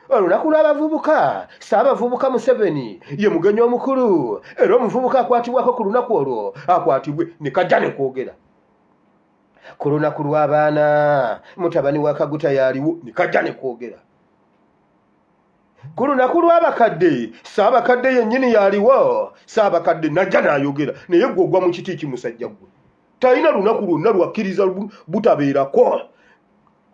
Olunaku lw'abavubuka Saabavubuka Museveni ye mugenyi omukulu era omuvubuka akwatibwako ku lunaku olwo akwatibwe ne kajja ne kwogera. Ku lunaku lw'abaana mutabani wa Kaguta yaliwo ne kajja ne kwogera. Ku lunaku lw'abakadde Saabakadde yennyini yaliwo Saabakadde najja n'ayogera naye gwe ogwa mu kiti kimusajja gwe talina lunaku lwonna lwakkiriza butabeerako.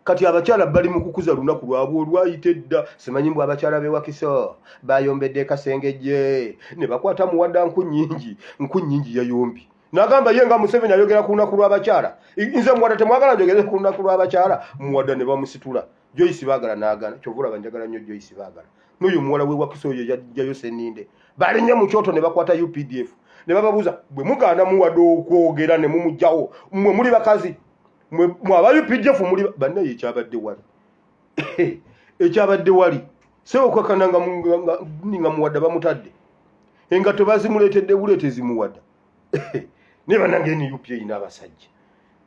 Kati abakyala bali mu kukuza lunaku lwabwe olwayita edda. Simanyi mbw abakyala b'e Wakiso bayombedde Kasengejje ne bakwata muwadda nku nnyingi yayombi n'agamba ye nga Museveni ayogera ku lunaku lw'abakyala. Nze muwadda temwagala njogere ku lunaku lw'abakyala muwadda ne bamusitula. Joyce baagala n'agaana kyovula banjagala nnyo Joyce baagala n'oyo muwala w'e Wakiso oyo yajjayo Senninde balinnya mu kyoto ne bakwata UPDF ne bababuuza bwe mugaana muwadde okwogera ne mumugjawo mmwe muli bakazi mwaba UPDF muli bannaye ekyabadde wali sewo kwekana nga muwadda bamutadde engatto bazimuleetedde buleetezi muwadda ne bannange ni UPA n'abasajja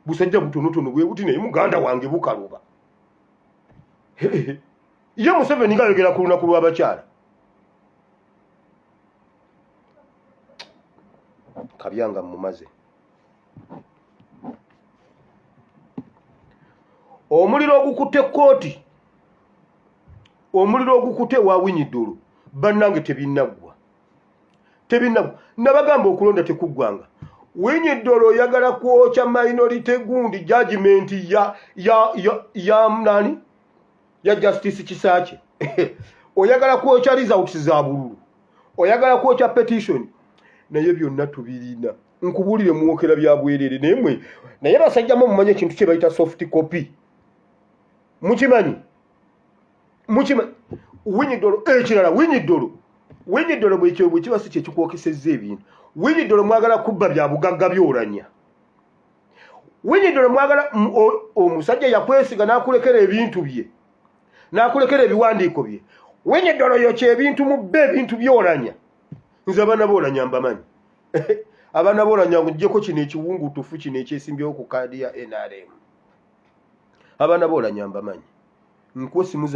busajja butonotono bwe buti naye muganda wange bukaluba. Ye Museveni ngayogera ku lunaku lw'abakyala. Kabyanga mumaze. Omuliro ogukutte kooti omuliro ogukutte waawinyiddulu bannange tebinnagwa nabagamba okulonda tekuggwanga. Winyiddolo oyagala kwokya minority gundi judgment ya nani ya Justice Kisaakye oyagala kwokya results za bululu oyagala kwokya petition naye byonna tubirina nkubulire muwokera bya bwerere nemwe naye basajjamu mumanye ekintu kye bayita soft copy mukimanyi Winyiddolo ekirala Winyiddolo bwekyo bwekiba si kyekikuwokesezza ebintu Winyiddolo mwagala kubba bya bugagga byolanya Winyiddolo mwagala omusajja yakwesiga n'akulekera ebintu bye n'akulekera ebiwandiiko bye Winyiddolo yokya ebintu mubbe ebintu byolanya nze abaana boolanya mbamanyi abaana boolanya ng'oggyeko kino ekiwungutufu kino ekyesimbyewo ku kaadi ya NRM abaana boolanya mbamanyi nkuwa essimu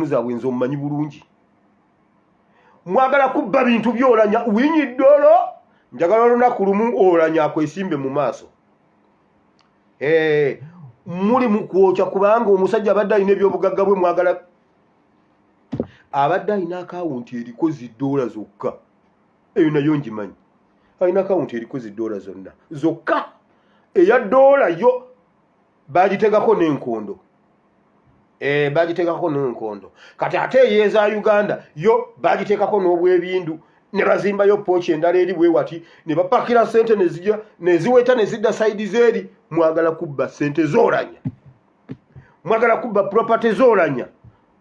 zaabwe nze omumanyi bulungi mwagala kubba bintu byolanya Winyiddolo njagala olunaku lumu olanya akwesimbe mu maaso muli mu kwokya kubanga omusajja abadde alina ebyobugagga bwe mwagala abadde alina akawunti eriko $1 zokka eyo nayo ngimanyi alina akawunti eriko $1 zonna zokka eya $1 yo bagitegako n'enkondo bagitekako n'enkondo kati ate eyeeza Uganda yo bagitekako n'obwebindu ne bazimbayo pooki endala eri bwe wati ne bapakira sente neziweta ne zidda saidi zeeri mwagala kubba sente zoolanya mwagala kubba property zoolanya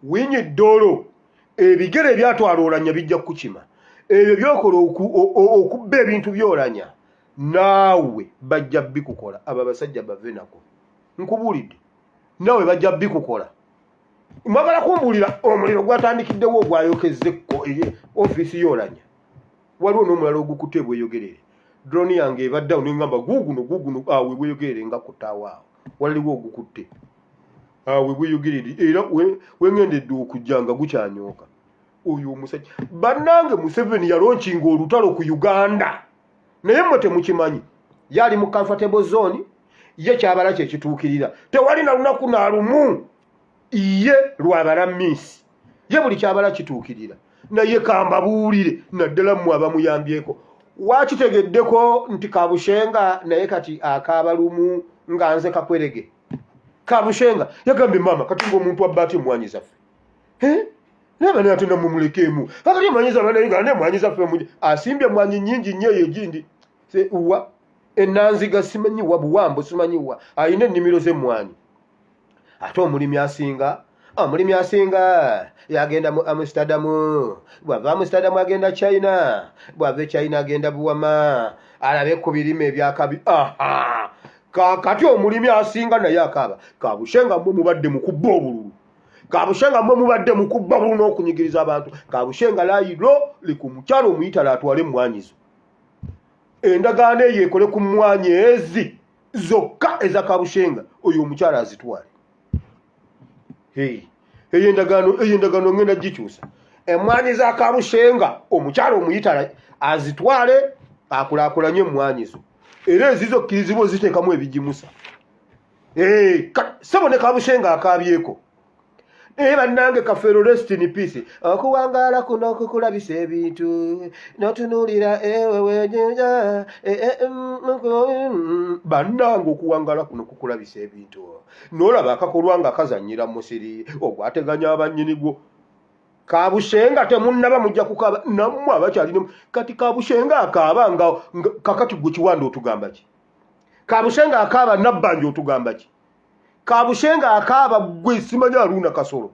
Winyiddolo ebigere ebyatwala olanya bijja kukima ebyo byokola okubba ebintu byolanya naawe bajja bikukola abo abasajja bave nako nkubuulidde naawe bajja bikukola mwagala kumbulira omuliro gwatandikiddewo ogwayokezzeko ofiisi yolanya waliwo n'omulala ogukutte bweyogerere drone yange ebaddawo neŋŋamba guguno awe bweyogerere nga kutaawo awo waliwo ogukutte awe bweyogerere era weŋŋendedde okujja nga gukyanyooka oyo omusajja bannange Museveni yalonkinga olutalo ku Uganda naye mmwe temukimanyi yali mu comfortable zone ye kyabala kyekituukirira tewali na lunaku nalumu iye lwabala miss ye buli kyabala kituukirira naye kambabuulire naddala mmwe abamuyambyeko wakitegeddeko nti Kabushenga naye kati akaaba lumu nga nze Kakwerege Kabushenga yagambye mama kati ng'omuntu abba ati emwanyi zaffe naba naye ate namumulekemu akati emwanyi zaffe naye emwanyi zaffe asimbye emwanyi nnyingi nnyo eyo egindi wa ennanziga simanyiwa buwambo simanyiwa ayina ennimiro z'emmwanyi ate omulimi asinga yagenda mu Amsterdam bw'ava Amsterdam agenda China bw'ava China agenda Buwama alabe ku birime ebyakabi kati omulimi asinga naye akaaba Kabushenga mmwe mubadde mukubba obululu Kabushenga mmwe mubadde mukubba bululu n'okunyigiriza abantu Kabushenga layiro liku mukyalo omuyitala atwale emmwanyizo endagaano eyo ekole ku mmwanyi ezi zokka eza Kabushenga oyo omukyala azitwale eyo endagaano ngenda gikyusa emmwanyi za Kabushenga omukyala omuyitala azitwale akulaakulanye emmwanyizo era ezizo okkirizibwa ziteekamu ebigimusa sebo ne Kabushenga akaabyeko naye bannange Kafeero rest in peace okuwangaala kuno okukulabisa ebintu n'otunuulira ewe wenyuja bannange okuwangaala kuno kukulabisa ebintu n'olaba akakolwa nga kazannyira musiri ogwateganya abannyinigwo Kabushenga temunnaba mujja kukaaba nammwe abakyalina kati Kabushenga akaaba nga kakati gwe kiwanda otugamba ki Kabushenga akaaba nabbanja otugamba ki Kabushenga akaaba gwe simanyi Aruna Kasolo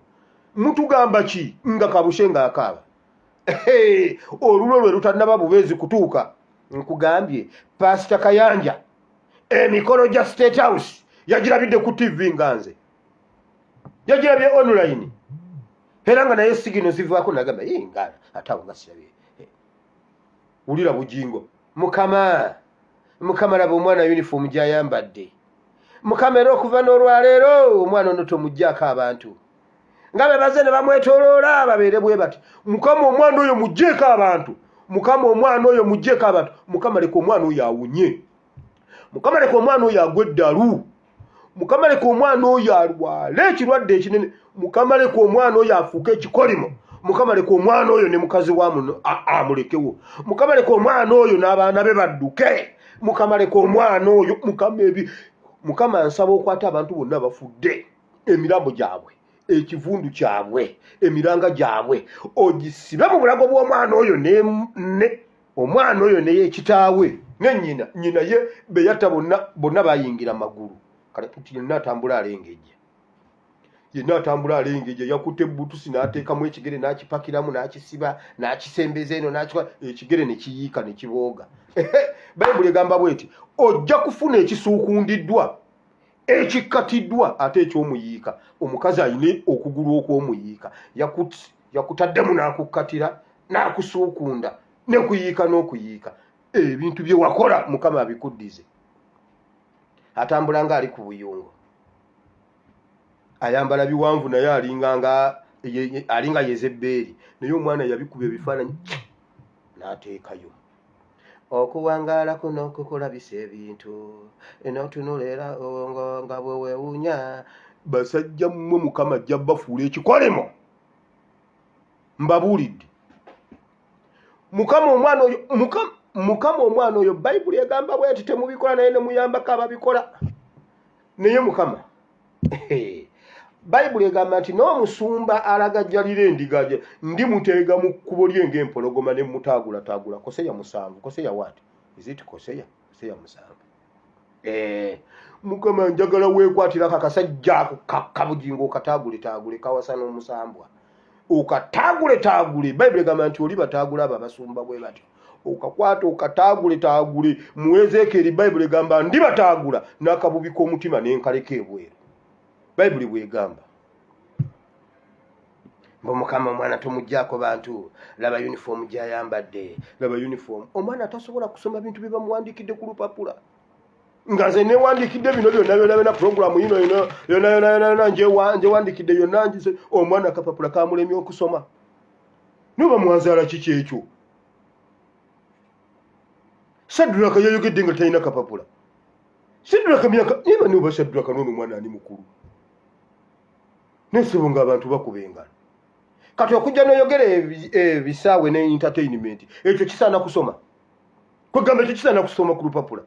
mutugamba ki nga Kabushenga akaaba olulo lwe lutanaba bubeezi kutuuka nkugambye Pastor Kayanja emikolo gya State House yagirabidde ku TV nganze yagirabye online era nga naye sigino zivaako nagamba ngala atawo nga sirabye wulira bujingo Mukama laba omwana uniform gyayambadde Mukama era okuva n'olwaleero omwana ono tomuggyako abantu nga bebaze ne bamwetoloola babeere bwe bati Mukama omwana oyo muggyeko abantu Mukama omwana oyo muggyeko abantu Mukama leka omwana oyo awunye Mukama leka omwana oyo agwe eddalu Mukama leka omwana oyo alwale ekirwadde ekinene Mukama leka omwana oyo afuuke ekikolimo Mukama leka omwana oyo ne mukazi wa muno amulekewo. Mukama leka omwana oyo n'abaana be badduke. Mukama leka omwana oyo. Mukama ansaba okwata abantu bonna bafudde emirambo gyabwe, ekivundu kyabwe, emiranga gyabwe, ogisibe mu bulago bw'omwana oyo omwana oyo ne yekitaawe ne nyina ye beyatta bonna bayingira magulu. Kale kuti yenna atambula alengejja yakutte butusi n'ateekamu ekigere n'akipakiramu n'akisiba n'akisembeza eno ekigere ne kiyiika ne kibooga. Bayibuli egamba bweti ojja kufuna ekisuukundiddwa ekikkatiddwa ate ekyomuyiika. Omukazi ayine okugulu okw'omuyiika yakutaddemu n'akukkatira n'akusuukunda ne kuyiika n'okuyiika. Ebintu bye wakola Mukama abikuddize. Atambula nga ali ku buyungu, ayambala biwanvu naye alinga Yezebbeeri, naye omwana yabikuba ebifaananyi n'ateekayo. Okuwangaala kuno okukulabisa ebintu n'otunula era nga bwe weewuunya. Basajja mmwe Mukama ajja bafuula ekikolemo. Mbabuulidde. Mukama omwana oyo Bayibuli egamba bweti temubikola naye ne muyambako ababikola. Naye Mukama Bayibuli egamba nti n'omusumba alagajjalira endiga gye ndimuteega mu kkubo lye ng'empologoma ne mutaagulataagula. Koseya 7. Koseya wati? Is it Koseya? Koseya 7. Mukama njagala weekwatira kakasajja ako kabugingo okataaguletaagule kawasa n'omusambwa. Okataaguletaagule. Bayibuli egamba nti oli bataagula abo abasumba bwe batyo. Okakwata okataaguletaagule mu Ezeekeri. Bayibuli egamba ndibataagula n'akabubi k'omutima n'enkaleka ebweru. Bayibuli bwegamba. Mukama omwana tomuggyako bantu. Laba uniform gy'ayambadde. Laba uniform. Omwana tasobola kusoma bintu bye bamuwandiikidde ku lupapula. Nga nze newandiikidde bino byonna programu yonna njewandiikidde yonna njize. Omwana akapapula kamulemye okusoma. Noba mwazaala kiki ekyo? Saddulaka yayogedde nga talina kapapula. Saddulaka myaka niba noba Saddulaka n'ono omwana ani mukulu. Nesebo ng'abantu bakubengana. Kati okujja n'oyogera ebisaawe ne entertainment ekyo kisaana kusoma. Kwegamba ekyo kisaana kusoma ku lupapula.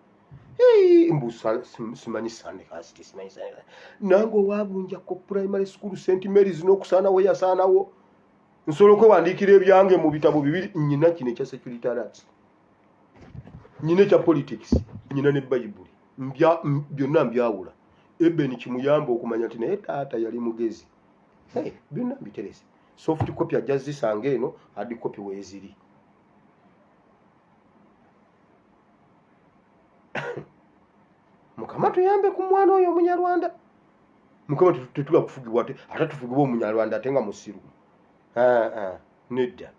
Mbusa simanyi Sunday University simanyi Sunday. Nange owabunjako primary school St. Mary's n'okusaanawo yasaanawo. Nsobola okwewandiikira ebyange mu bitabo bibiri. Nyina kino ekya security alert, nyina ekya politics, nyina ne Bayibuli. Byonna mbyawula. Ebeni kimuyamba okumanya nti naye taata yali mugezi. Byonna mbiterese. Soft copy ajja zisanga eno, hard copy weeziri. Mukama tuyambe ku mwana oyo Omunyarwanda. Mukama tetula kufugibwa ate tufugibwa Omunyarwanda ate nga musiru. Nedda.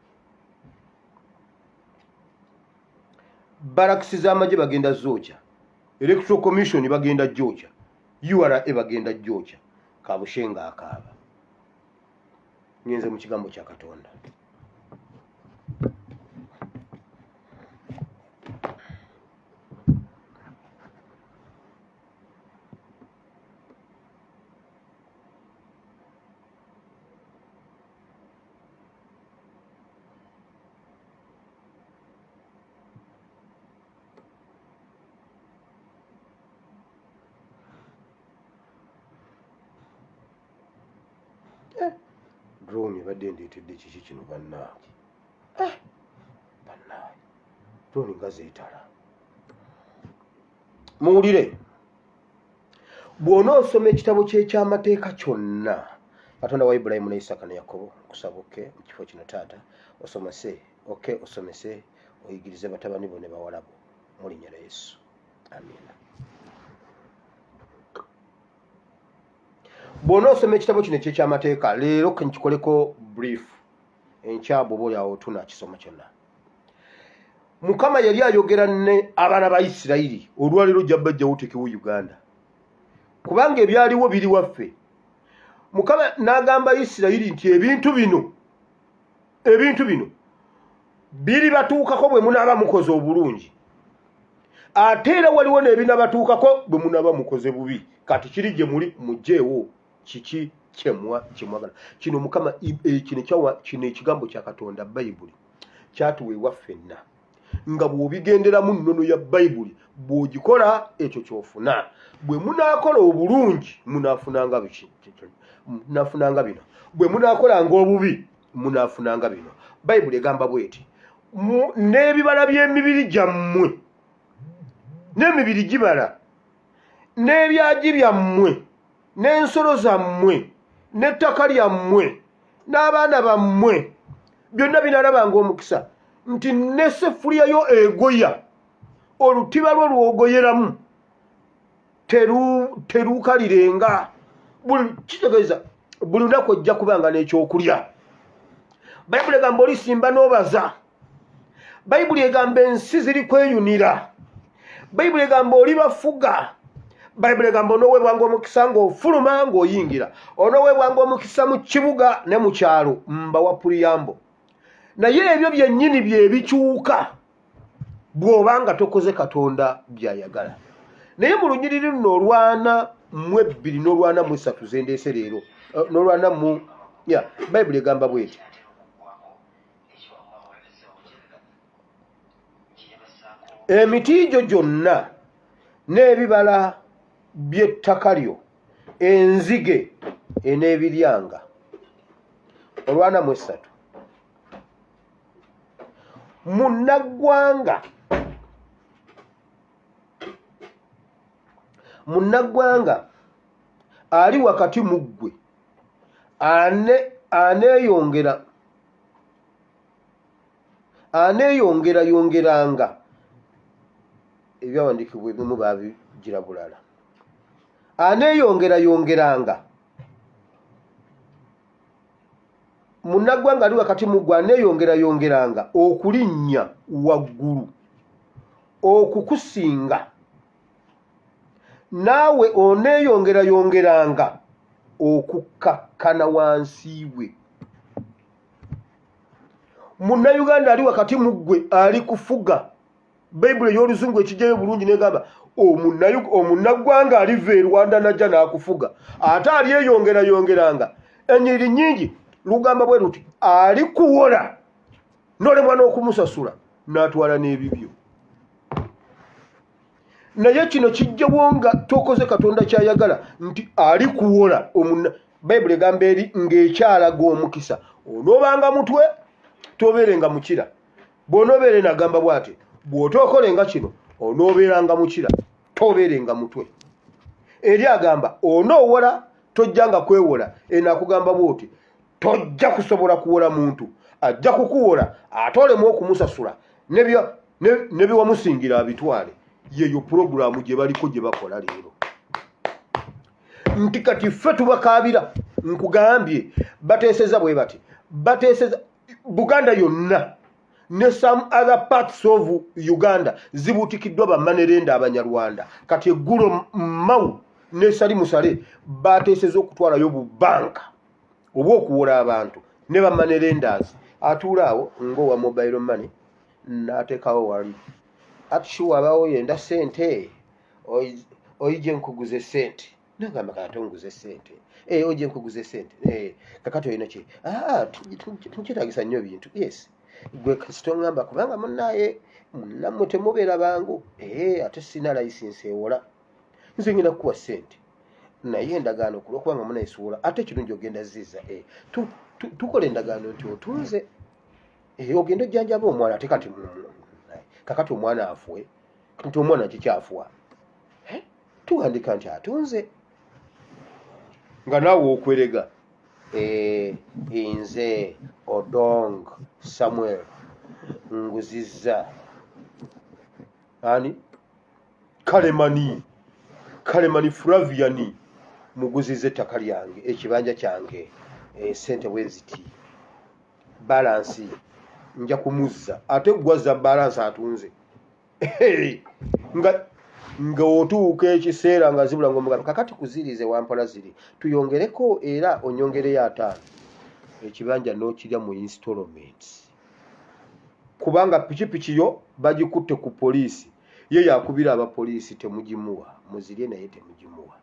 Barakisi z'amagye bagenda Zoja. Electoral Commission bagenda Georgia. URA bagenda Georgia. Kabushenga akaaba. Nyenze mu kigambo kya Katonda. Drone badde ndeetedde kiki kino bannange. Bannange. Drone nga zeetala. Muwulire. Bw'onoosoma ekitabo ky'ekyamateeka kyonna, Katonda wa Ibulayimu ne Isaaka ne Yakobo, nkusabuke mu kifo kino taata, osomese, oyigirize batabani bo ne bawala bo mu linnya lya Yesu. Amiina. Bw'onoosoma ekitabo kino eky'amateeka, leero kenkikoleko brief enkyabo bw'oli awo tunakisoma kyonna. Mukama yali ayogera ne abaana ba Isirayiri olwaleero jjabajjawo tekewo Uganda, kubanga ebyaliwo biri waffe. Mukama n'agamba Isirayiri nti ebintu bino biri batuukako bwe munaaba mukoze obulungi, ate era waliwo n'ebinabatuukako bwe munaaba mukoze bubi. Kati kiri gye muli mugjeewo kiki kyemwagala. Kino Mukama kino ekigambo kya Katonda Bayibuli kyatuweebwa ffenna. Nga bw'obigenderamu nnono ya Bayibuli bw'ogikola ekyo ky'ofuna. Bwe munaakola obulungi munaafunanga bino. Bwe munaakolanga obubi munaafunanga bino. Bayibuli egamba bw'eti, n'ebibala by'emibiri gyammwe, n'emibiri gibala, n'ebyagi byammwe, n'ensolo zammwe, n'ettaka lyammwe, n'abaana bammwe, byonna binaalabanga omukisa. Nti n'esseffuliya yo egoya, olutiba lwo lw'ogoyeramu teruukalirenga. Kitegeeza buli lunaku ojja kubanga n'ekyokulya. Bayibuli egamba olisimba n'obaza. Bayibuli egamba ensi ziri kweyunira. Bayibuli egamba oli bafuga. Bayibuli egamba onooweebwanga omukisa ng'ofuluma ng'oyingira. Onooweebwanga omukisa mu kibuga ne mu kyalo mbawa puliyambo. Naye ebyo byennyini bye bikyuka bw'obanga tokoze Katonda by'ayagala. Naye mu lunyiriri luno olwana mu 2 n'olwana mu 3 zendeese leero n'olwana mu Bayibuli egamba bw'eti, emiti gyo gyonna n'ebibala by'ettaka lyo enzige eneebiryanga. Olwana mu 3. Munnaggwanga ali wakati mu ggwe aneeyongerayongeranga. Ebyawandiikibwa ebimu baabigira bulala. Aneeyongerayongeranga. Munnaggwanga ali wakati mu ggwe aneeyongerayongeranga okulinnya waggulu okukusinga, naawe oneeyongerayongeranga okukkakkana wansi we. Munnayuganda ali wakati mu ggwe ali kufuga. Bayibuli ey'oluzungu ekijjayo bulungi negamba omunnaggwanga aliva e Rwanda najja n'akufuga, ate alyeyongerayongeranga. Ennyiriri nnyingi lugamba bwe luti ali kuwola n'olemwa n'okumusasula n'atwala n'ebibyo. Naye kino kijjawo nga tokoze Katonda ky'ayagala, nti ali kuwola. Bayibuli egamba eri ng'ekyalaga omukisa, onoobanga mutwe tobeerenga mukira. Bw'onoobeere nagamba bw'ati, bw'otookolenga kino onoobeeranga mukira tobeerenga mutwe. Eri agamba onoowola tojjanga kwewola. Enakugamba bw'oti tojja kusobola kuwola muntu, ajja kukuwola ate olemu okumusasula ne bye wamusingira abitwale. Yeyo puroguramu gye baliko gye bakola leero. Nti kati ffe tubakaabira, nkugambye bateeseza bwe bati, bateeseza Buganda yonna ne some other parts of Uganda zibutikiddwa bamanerenda Abanyarwanda. Kati eggulo Mau ne Sali Musale bateeseza okutwalayo bubanka obw'okuwola abantu ne bamanerendazi. Atuula awo ng'owa mobile money n'ateekawo wali. Ati wabawo yenda sente oyije nkuguze sente. Nagamba kati onguze sente. Oyije nkuguze sente. Kakati oyina ki? Tukyetaagisa nnyo ebintu. Yes. Gwe kasito ngamba kubanga munnaye nammwe temubeera bangu. Ate sina license ewola. Nze ngenda kukuwa sente. Naye endagaano kulwokubanga munayisowola. Ate ekirungi ogenda ziza. Tukola endagaano nti otunze. Ogenda ojjanjaba omwana ate kati kakati omwana afuwe. Nti omwana kikyafuwa. Tuwandika nti atunze. Nga naawe okwerega. Nze Odong Samuel nguzizza ani Kalemani Flaviani muguzizza ettaka lyange, ekibanja kyange, sente bwe ziti, balansi nja kumuzza, ate gwaza balansi atunze. nga otuuka ekiseera nga zibula ng'omugamba kakati kuzirize wampola ziri tuyongereko era onyongereyo 5 ekibanja n'okirya mu installments. Kubanga pikipiki yo bagikutte ku poliisi, ye yakubira abapoliisi temugimuwa, muzirye naye temugimuwa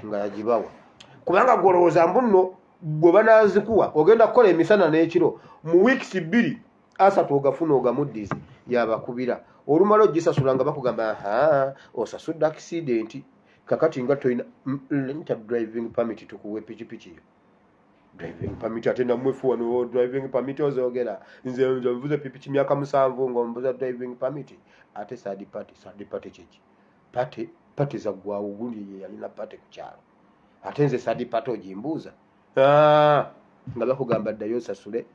nga yagibawa. kubanga golowooza mbuno gwe banazikuwa ogenda kukola emisana n'ekiro mu weeks 2 asatu ogafuna ogamuddize yabakubira olumala ogisasula nga bakugamba osasudde accident kakati nga toyina driving permit tukuwe pikipiki yo driving permit ate namwefu wano driving permit ozogera nze mvuze pikipiki myaka 7 ng'ombuza driving permit ate third party kiki pate za gwawo guli yalina pate ku kyalo ate nze third party ogimbuuza nga bakugamba ddayo osasule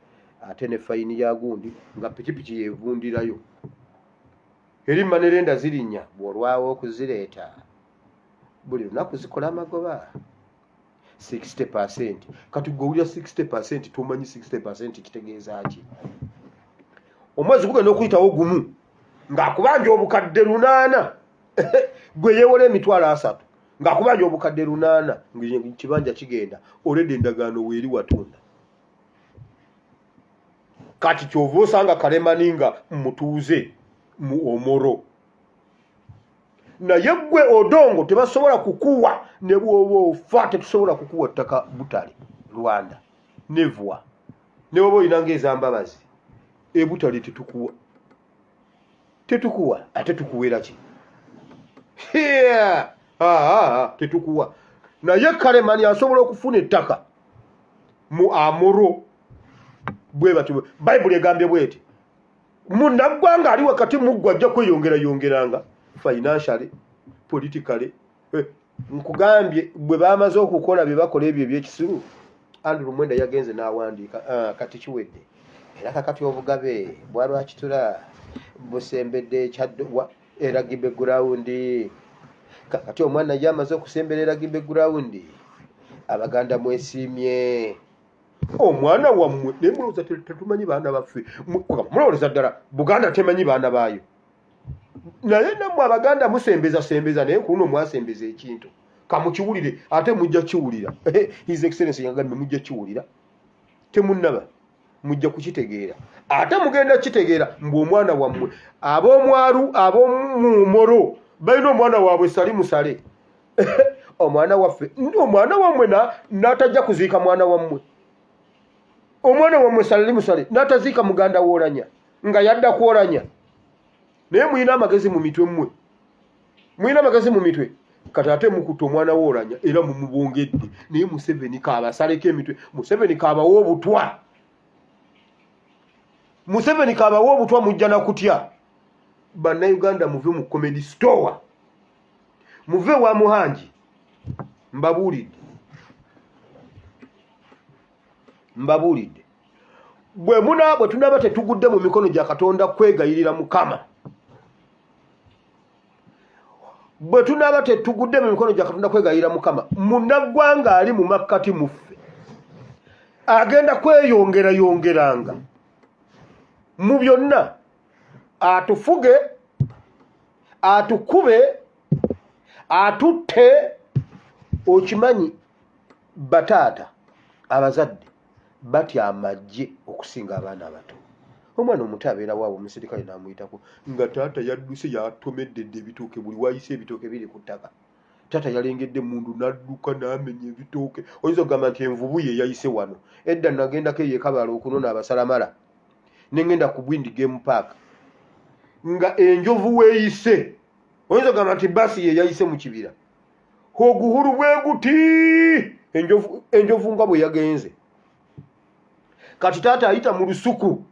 ate ne fayini ya gundi nga pikipiki yevundirayo eri manerenda zirinnya bw'olwawo okuzireeta buli lunaku zikola amagoba 60%. Kati gowulira 60% tumanyi 60% kitegeeza ki? Omwezi gugenda okuyitawo gumu ng'akubanja obukadde 8 gwe yeewola emitwalo 3 ng'akubanja obukadde 8 ng'ekibanja kigenda olede endagaano weeri watunda. Kati kyova osanga Kalemani nga mutuuze mu Omoro naye gwe Odongo tebasobola kukuwa ne bw'oba ofa tetusobola kukuwa ttaka Butale Rwanda nevwa ne bw'oba olina ng'ezambabazi Butale tetukuwa ate tukuwera ki? Tetukuwa naye Kalemani asobola okufuna ettaka mu Amoro bwe batu Bible egambye bweti munnaggwanga ali wakati muggwa ajja kweyongeranga financially politically nkugambye bwe bamaze okukola bye bakola ebyo ebyekisiru Andrew Mwenda yagenze n'awandiika kati kiwedde era kakati obugabe bwalwakitula busembedde kyaddwa era gibe ground kati omwana yamaze okusembera era gibe ground Abaganda mwesiimye omwana wammwe nemulowooza tetumanyi baana baffe mulowooza ddala Buganda temanyi baana baayo naye nammwe Abaganda musembeza naye kuno mwasembeza ekintu kamukiwulire ate mujja kiwulira His Excellency yagambye mujja kiwulira temunnaba mujja kukitegeera ate mugenda kitegeera mbu omwana wammwe ab'omwalu ab'omumoro balina omwana waabwe sali musale omwana wammwe n'atajja kuziika mwana wammwe omwana wammwe sali musale n'ataziika muganda w'olanya nga yadda kwolanya naye muyina amagezi mu mitwe kati ate mukutte omwana w'olanya era mumubongedde naye Museveni kaabasaleko emitwe Museveni kaabawa obutwa mujja na kutya Banna Uganda muve mu comedy store muve wa Muhanji mbabuulidde bwe tunaba tetugudde mu mikono gya Katonda kwegayirira Mukama bwe tunaba tetugudde mu mikono gya Katonda kwegayirira Mukama munnaggwanga ali mu makkati muffe agenda kweyongeranga mu byonna atufuge atukube atutte okimanyi bataata abazadde batya amagye okusinga abaana abato omwana omuto abeera waabwe omusirikale n'amuyitako nga taata yadduse yatomeddedde ebitooke buli wayise ebitooke biri ku ttaka taata yalengedde mundu n'adduka n'amenya ebitooke oyinza okugamba nti envubu ye yayise wano edda nagendako eyekabala okunona abasalamala nengenda ku Bwindi Game Park nga enjovu weeyise oyinza okugamba nti basi ye yayise mu kibira oguhulu bwe guti enjovu nga bwe yagenze kati taata ayita mu lusuku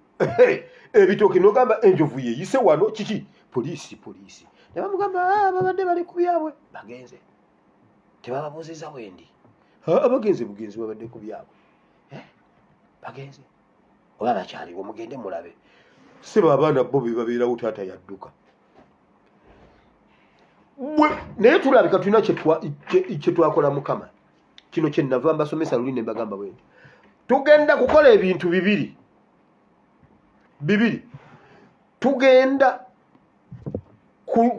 ebitooke n'ogamba enjovu yeeyise wano kiki poliisi ne bamugamba babadde bali ku byabwe bagenze tebababuuziza wendi abagenze bugenzi babadde ku byabwe bagenze oba bakyaliwo mugende mulabe siba abaana bo be babeerawo taata yadduka naye tulabika tulina kyetwakola Mukama kino kyenava mbasomesa luli ne mbagamba wendi tugenda kukola ebintu bibiri tugenda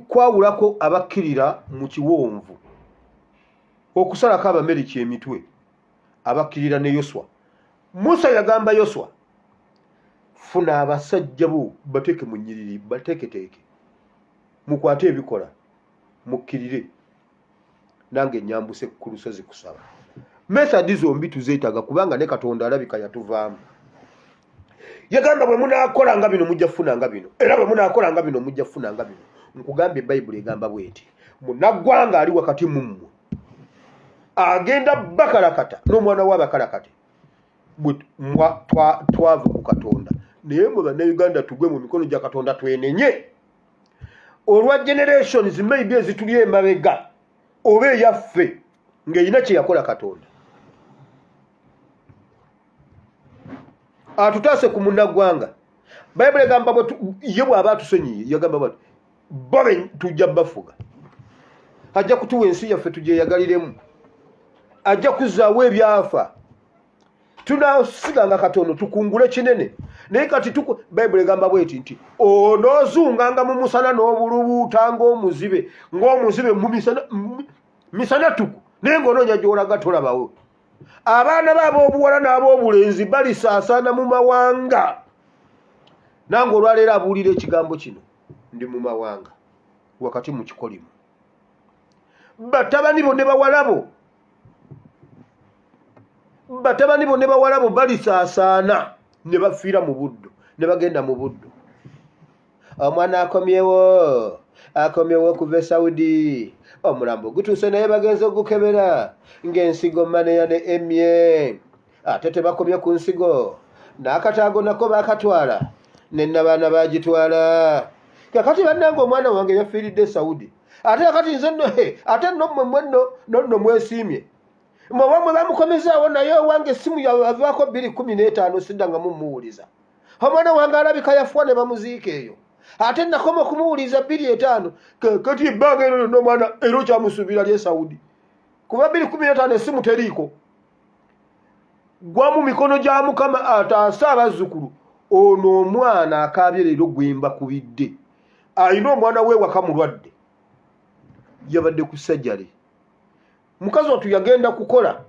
kwawulako abakkirira mu kiwonvu okusalako Abameriki emitwe abakkirira ne Yoswa Musa yagamba Yoswa funa abasajja bo bateeke mu nnyiriri bateeketeeke mukwate ebikola mukkirire nange nyambuse ku lusozi kusaba method zombi tuzeetaga kubanga ne Katonda alabika yatuvaamu. Yagamba bwe munaakola nga bino mujja kufuna nga bino, era bwe munaakola nga bino mujja kufuna nga bino. Nkugambye Bayibuli egamba bw'eti, munnaggwanga ali wakati mu mmwe agenda bakalakata n'omwana w'abakalakate twavu ku Katonda. Naye mwe bannayuganda tugwe mu mikono gya Katonda twenenye. Olwa generations maybe ezituli emabega oba eyaffe ng'erina kye yakola Katonda. Atutaase ku munnaggwanga. Bayibuli egamba ye bw'aba atusonyiye yagamba bw'ati babe tujja bafuga. Ajja kutuwa ensi yaffe tugyeyagaliremu. Ajja kuzzaawo ebyafa. Tunasiganga katono tukungule kinene. Naye kati Bayibuli egamba bw'eti nti onoozunganga mu musana n'obulubuuta ng'omuzibe mu misana tuku naye ng'onoonya gy'olaga tolabawo. Abaana b'ab'obuwala n'ab'obulenzi balisaasaana mu mawanga. Nange olwaleero abuulira ekigambo kino ndi mu mawanga wakati mu kikolimu. Batabani bo ne bawala bo balisaasaana ne bafiira mu buddo ne bagenda mu buddo. Omwana akomyewo kuva e Saudi. Omulambo gutuuse naye bagenze ogukebera ng'ensigo maneya ne emye. Ate tebakomye ku nsigo n'akataago nako baakatwala n'ennabaana baagitwala. Kakati bannange omwana wange yafiiridde e Saudi. Ate kakati nze ate nno mwesiimye. Mwe bamukomezaawo naye owange essimu yavaako 2015 siddangamu mmuwuliza. Omwana wange alabika yafuwa ne bamuziika eyo. Ate nakoma okumuwuliza 2005 kati ebbanga eno n'omwana era kyamusuubira lye Saudi. Kuba 2015 essimu teriiko. Gwa mu mikono gya Mukama ataase abazzukulu. Ono omwana akaabye leero gwemba kubidde. Ayina omwana we waka mulwadde. Yabadde ku sajjale. Mukazi watu yagenda kukola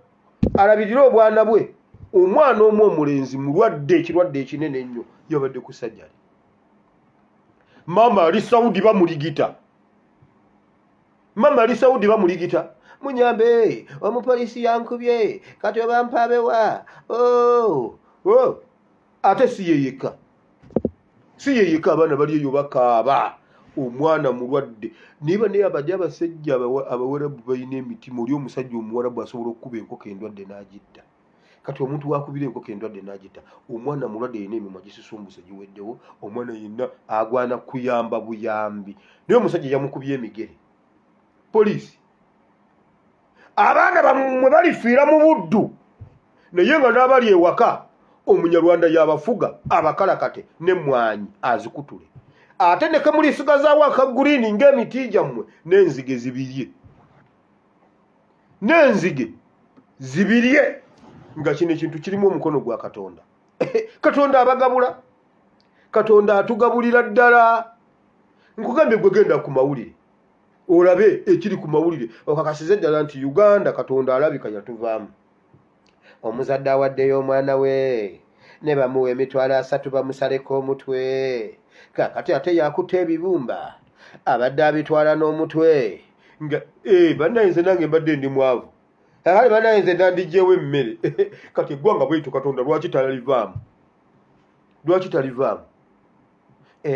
alabirira obwana bwe. Omwana omwe omulenzi mulwadde ekirwadde ekinene ennyo yabadde ku sajjale. Mama ali Saudi bamuligita. Munyambe omupolisi yankubye kati obampabewa. Ate si yeyeka abaana bali eyo bakaaba. Omwana mulwadde niba naye abadde abasajja abawarabu balina emitima. Oli omusajja omuwarabu asobola okukuba enkoko endwadde n'agitta. Kati omuntu wakubira enkoko endwadde n'agitta. Omwana mulwadde yenna emimwa gisisumbuse giweddewo. Omwana yenna agwana kuyamba buyambi. Naye omusajja yamukubye emigere. Poliisi abaana bamwe balifiira mu buddu naye nga n'abali ewaka omunyarwanda yabafuga abakalakate n'emmwanyi azikutule. Ate ne kemulisigazaawo akagulini ng'emiti gyammwe n'enzige zibirye. Nga kino ekintu kirimu omukono gwa Katonda. Katonda abagabula. Katonda atugabulira ddala. Nkugambye gwe genda ku mawulire olabe ekiri ku mawulire okakasize ddala nti Uganda Katonda alabika yatuvaamu. Omuzadde awaddeyo omwana we ne bamuwa emitwalo 3 bamusaleko omutwe. Kakati ate yakutte ebibumba abadde abitwala n'omutwe nga bannayinze nange mbadde ndi mwavu. Kakati bannayinze nandijjewo emmere. Kati eggwanga bwaitu Katonda lwaki talivaamu?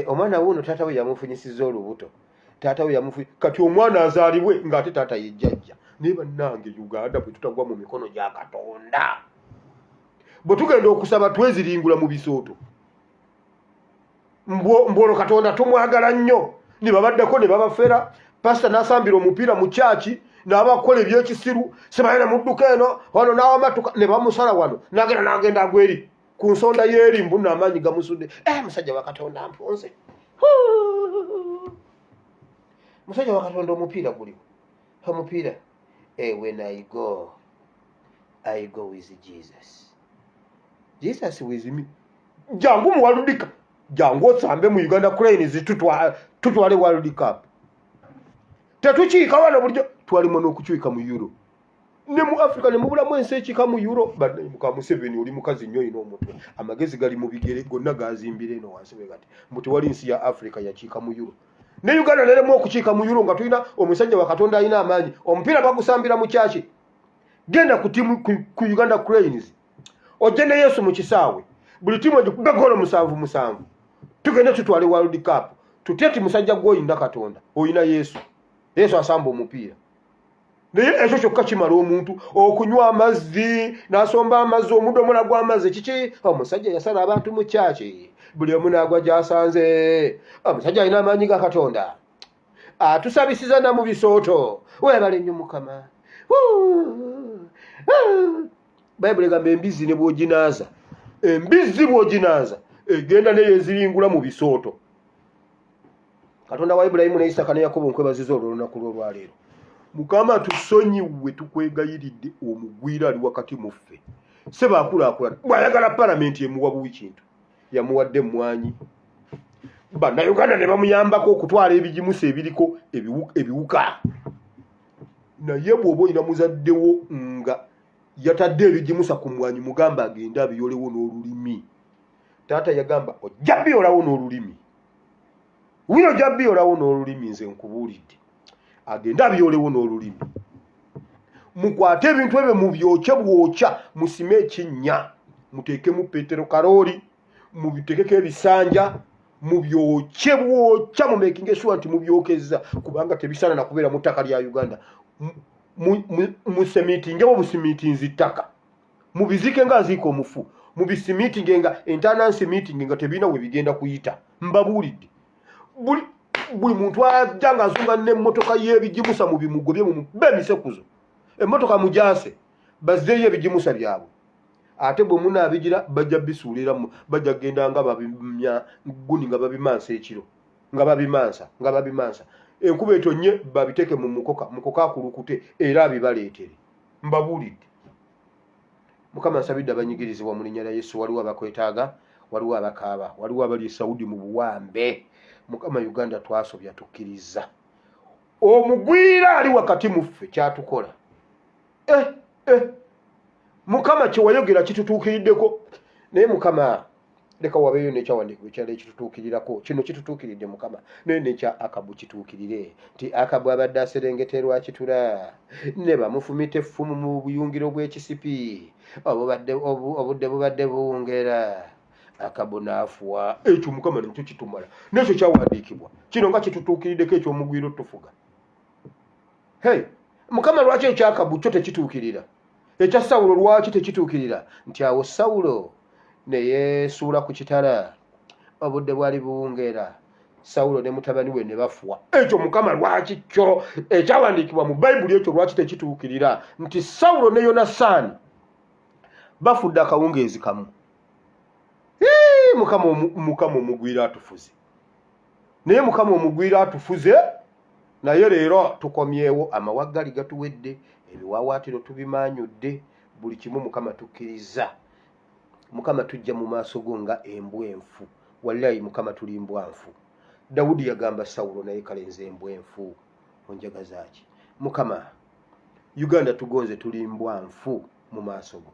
Omwana wuno taata we yamufunyisiza olubuto. Kati omwana azaalibwe ng'ate taata ye jjajja. Naye bannange Uganda bwe tutagwa mu mikono gya Katonda. Bwe tugenda okusaba tweziringula mu bisooto. Mbolo Katonda tumwagala nnyo. Ne babaddeko ne babafera. Pastor n'asambira omupiira mu kyaki n'abakola ebyekisiru. Sebayina mu dduka eno wano n'awamatuka ne bamusala wano. N'agenda agweri ku nsonda y'erimbu n'amaanyi gamusudde. Musajja wa Katonda mponze. Musajja wa Katonda omupiira guliwo. Omupiira. When I go with Jesus. Jesus with me. Jangu muwaludika. Jangu osambe mu Uganda Cranes tutwale World Cup. Tetukiika wano bulijjo twalimo n'okukiika mu Euro. Ne mu Africa ne mubulamu ensi ekiika mu Euro. Badde Mukama Museveni oli mukazi nnyo ino omutwe. Amagezi gali mu bigere gonna gazimbire eno wansi we kati. Mbuti wali nsi ya Africa yakiika mu Euro. Ne Uganda neremu okukiika mu Euro nga tulina omusajja wa Katonda alina amaanyi. Omupiira bagusambira mu kyaki. genda ku timu ku Uganda Cranes ogende Yesu mu kisaawe buli timu ogikuba golo 7-7 tugende tutwale World Cup tuteti musajja gwoyinda Katonda oyina Yesu asamba omupiira naye ekyo kyokka kimala omuntu okunywa amazzi n'asomba amazzi omudomo nagwa amazzi kiki omusajja yasala abantu mu kyaki buli omu n'agwa gy'asanze omusajja alina amaanyi ga Katonda atusabisiza na mu bisooto weebale nnyo Mukama. Bayibuli egamba embizzi ne bw'oginaaza embizzi bw'oginaaza egenda naye eziringula mu bisooto. Katonda wa Ibulayimu ne Isaka ne Yakobo nkwebaziza olunaku lw'olwaleero. Mukama tusonyiwe tukwegayiridde omugwira ali wakati mu ffe seba akulaakulana bw'ayagala palamenti emuwa buwi kintu yamuwadde mmwanyi. Banna Uganda ne bamuyambako okutwala ebijimusa ebiriko ebiwuka naye bw'oba olina muzaddewo nga yatadde ebijimusa ku mmwanyi mugamba agende abiyolewo n'olulimi. Taata yagamba ojja biyolawo n'olulimi wino ojja biyolawo n'olulimi nze nkubuulidde agende abiyolewo n'olulimi. Mukwate ebintu ebyo mu byokye bwokya musime ekinnya muteekemu petero karooli mubitekeko ebisanja mu byokye bwokya mu making sure nti mubyokezza kubanga tebisana na kubeera mu ttaka lya Uganda. Musemitinge obusimitinzi ttaka mubizike nga nziika omufu mubisimitinge nga internansi meeting nga tebina we bigenda kuyita. Mbabuulidde buli muntu ajja nga azunga n'emmotoka y'ebijimusa mu bimugo bye mu bemisekuzo emmotoka mujaase bazzeeyo ebijimusa byabwe ate bwe munaabigira bajja bisuuliramu bajja genda nga babimya guni nga babimansa ekiro nga babimansa enkuba etonye babiteeke mu mukoka akulukute era abibaleetere. Mbabuulidde Mukama nsabidde abanyigirizibwa mu linnya lya Yesu. Waliwo abakwetaaga waliwo abakaaba waliwo abali Saudi mu buwambe. Mukama Uganda twasobya tukkiriza omugwira ali wakati mu ffe kyatukola. Mukama kyewayogera kitutuukiriddeko naye Mukama leka wabeeyo nekyawandiikibwa ekyala ekitutuukirirako kino kitutuukiridde Mukama naye nekya Akabu kituukirire nti Akabu abadde aserengeterwa kitula ne bamufumita effumu mu buyungiro bw'ekisipi obudde bubadde buwungera Akabu n'afuwa. Ekyo Mukama nekyo kitumala nekyo kyawandiikibwa kino nga kitutuukiriddeko ekyomugwiro tufuga. Mukama lwaki ekya Akabu kyo tekituukirira ekya Sawulo lwaki tekituukirira nti awo Sawulo ne yeesuula ku kitala obudde bwali buwungera Sawulo ne mutabani we ne bafuwa. Ekyo Mukama lwaki kyo ekyawandiikibwa mu Bayibuli ekyo lwaki tekituukirira nti Sawulo ne Yonasaani bafudde akawungeezi kamu. Mukama omugwira atufuze naye Mukama omugwira atufuze naye leero tukomyewo amawaggali gatuwedde ebiwawaatiro tubimaanyudde buli kimu Mukama tukkiriza. Mukama tujja mu maaso go nga embwenfu wallahi Mukama tuli mbwanfu. Dawudi yagamba Sawulo naye kale nze embwenfu onjagazaaki. Mukama Uganda tugonze tuli mbwanfu mu maaso go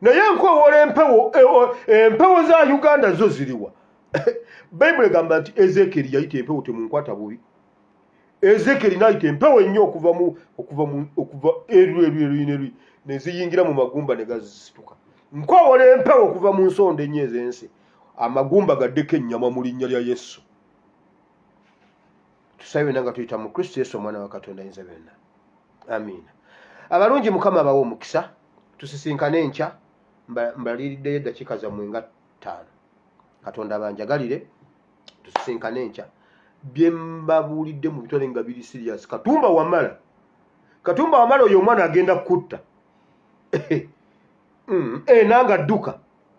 naye nkowoola empewo za Uganda zo ziriwa. Bayibuli egamba nti Ezekieri yayita empewo temunkwata bubi. Ezekieri n'ayita empewo ennyo okuva erwi ne ziyingira mu magumba ne gazisituka. Nkowoola empewo okuva mu nsonda ennya ez'ensi amagumba gaddeko ennyama mu linnya lya Yesu. Tusabe nanga tuyita mu Kristo Yesu omwana wa Katonda ayinza byonna. Amiina. Abalungi Mukama abawe omukisa. Tusisinkane enkya mbaliriddeyo eddakiika zammwe nga 5. Katonda abanjagalire tusisinkane enkya. Bye mbabuulidde mu bitone nga biri serious. Katumba wamala oyo omwana agenda kutta. Enanga dduka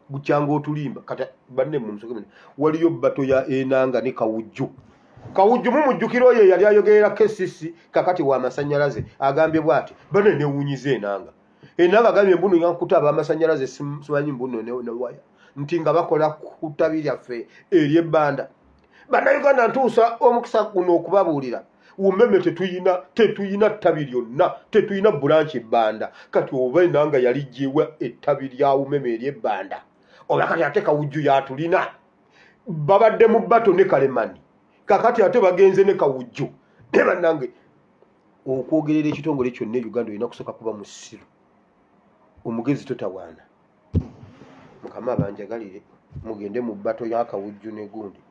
bukyanga otulimba kata banne mu musoke waliyo bato ya enanga ne Kawujju mumujjukira oyo yali ayogerera kesisi kakati wa masannyalaze agambye bwati banne newunyize enanga agambye mbuno nkuta ab'amasannyalaze simanyi mbuno ne waya nti nga bakola kutabi lyaffe eri ebbanda. Banna Uganda ntuusa omukisa guno okubabuulira umeme tetuyina ttabi lyonna tetuyina bulanchi ebbanda kati oba enanga yali gyewa ettabi lya umeme eri ebbanda oba kati ate Kawujju yatulina babadde mu bato ne Kalemani kakati ate bagenze ne Kawujju ne bannange okwogerera ekitongole kyonna e Uganda olina kusooka kuba musiru, omugezi totawaana. Mukama abanjagalire mugende mu bbato y'akawujju ne gundi.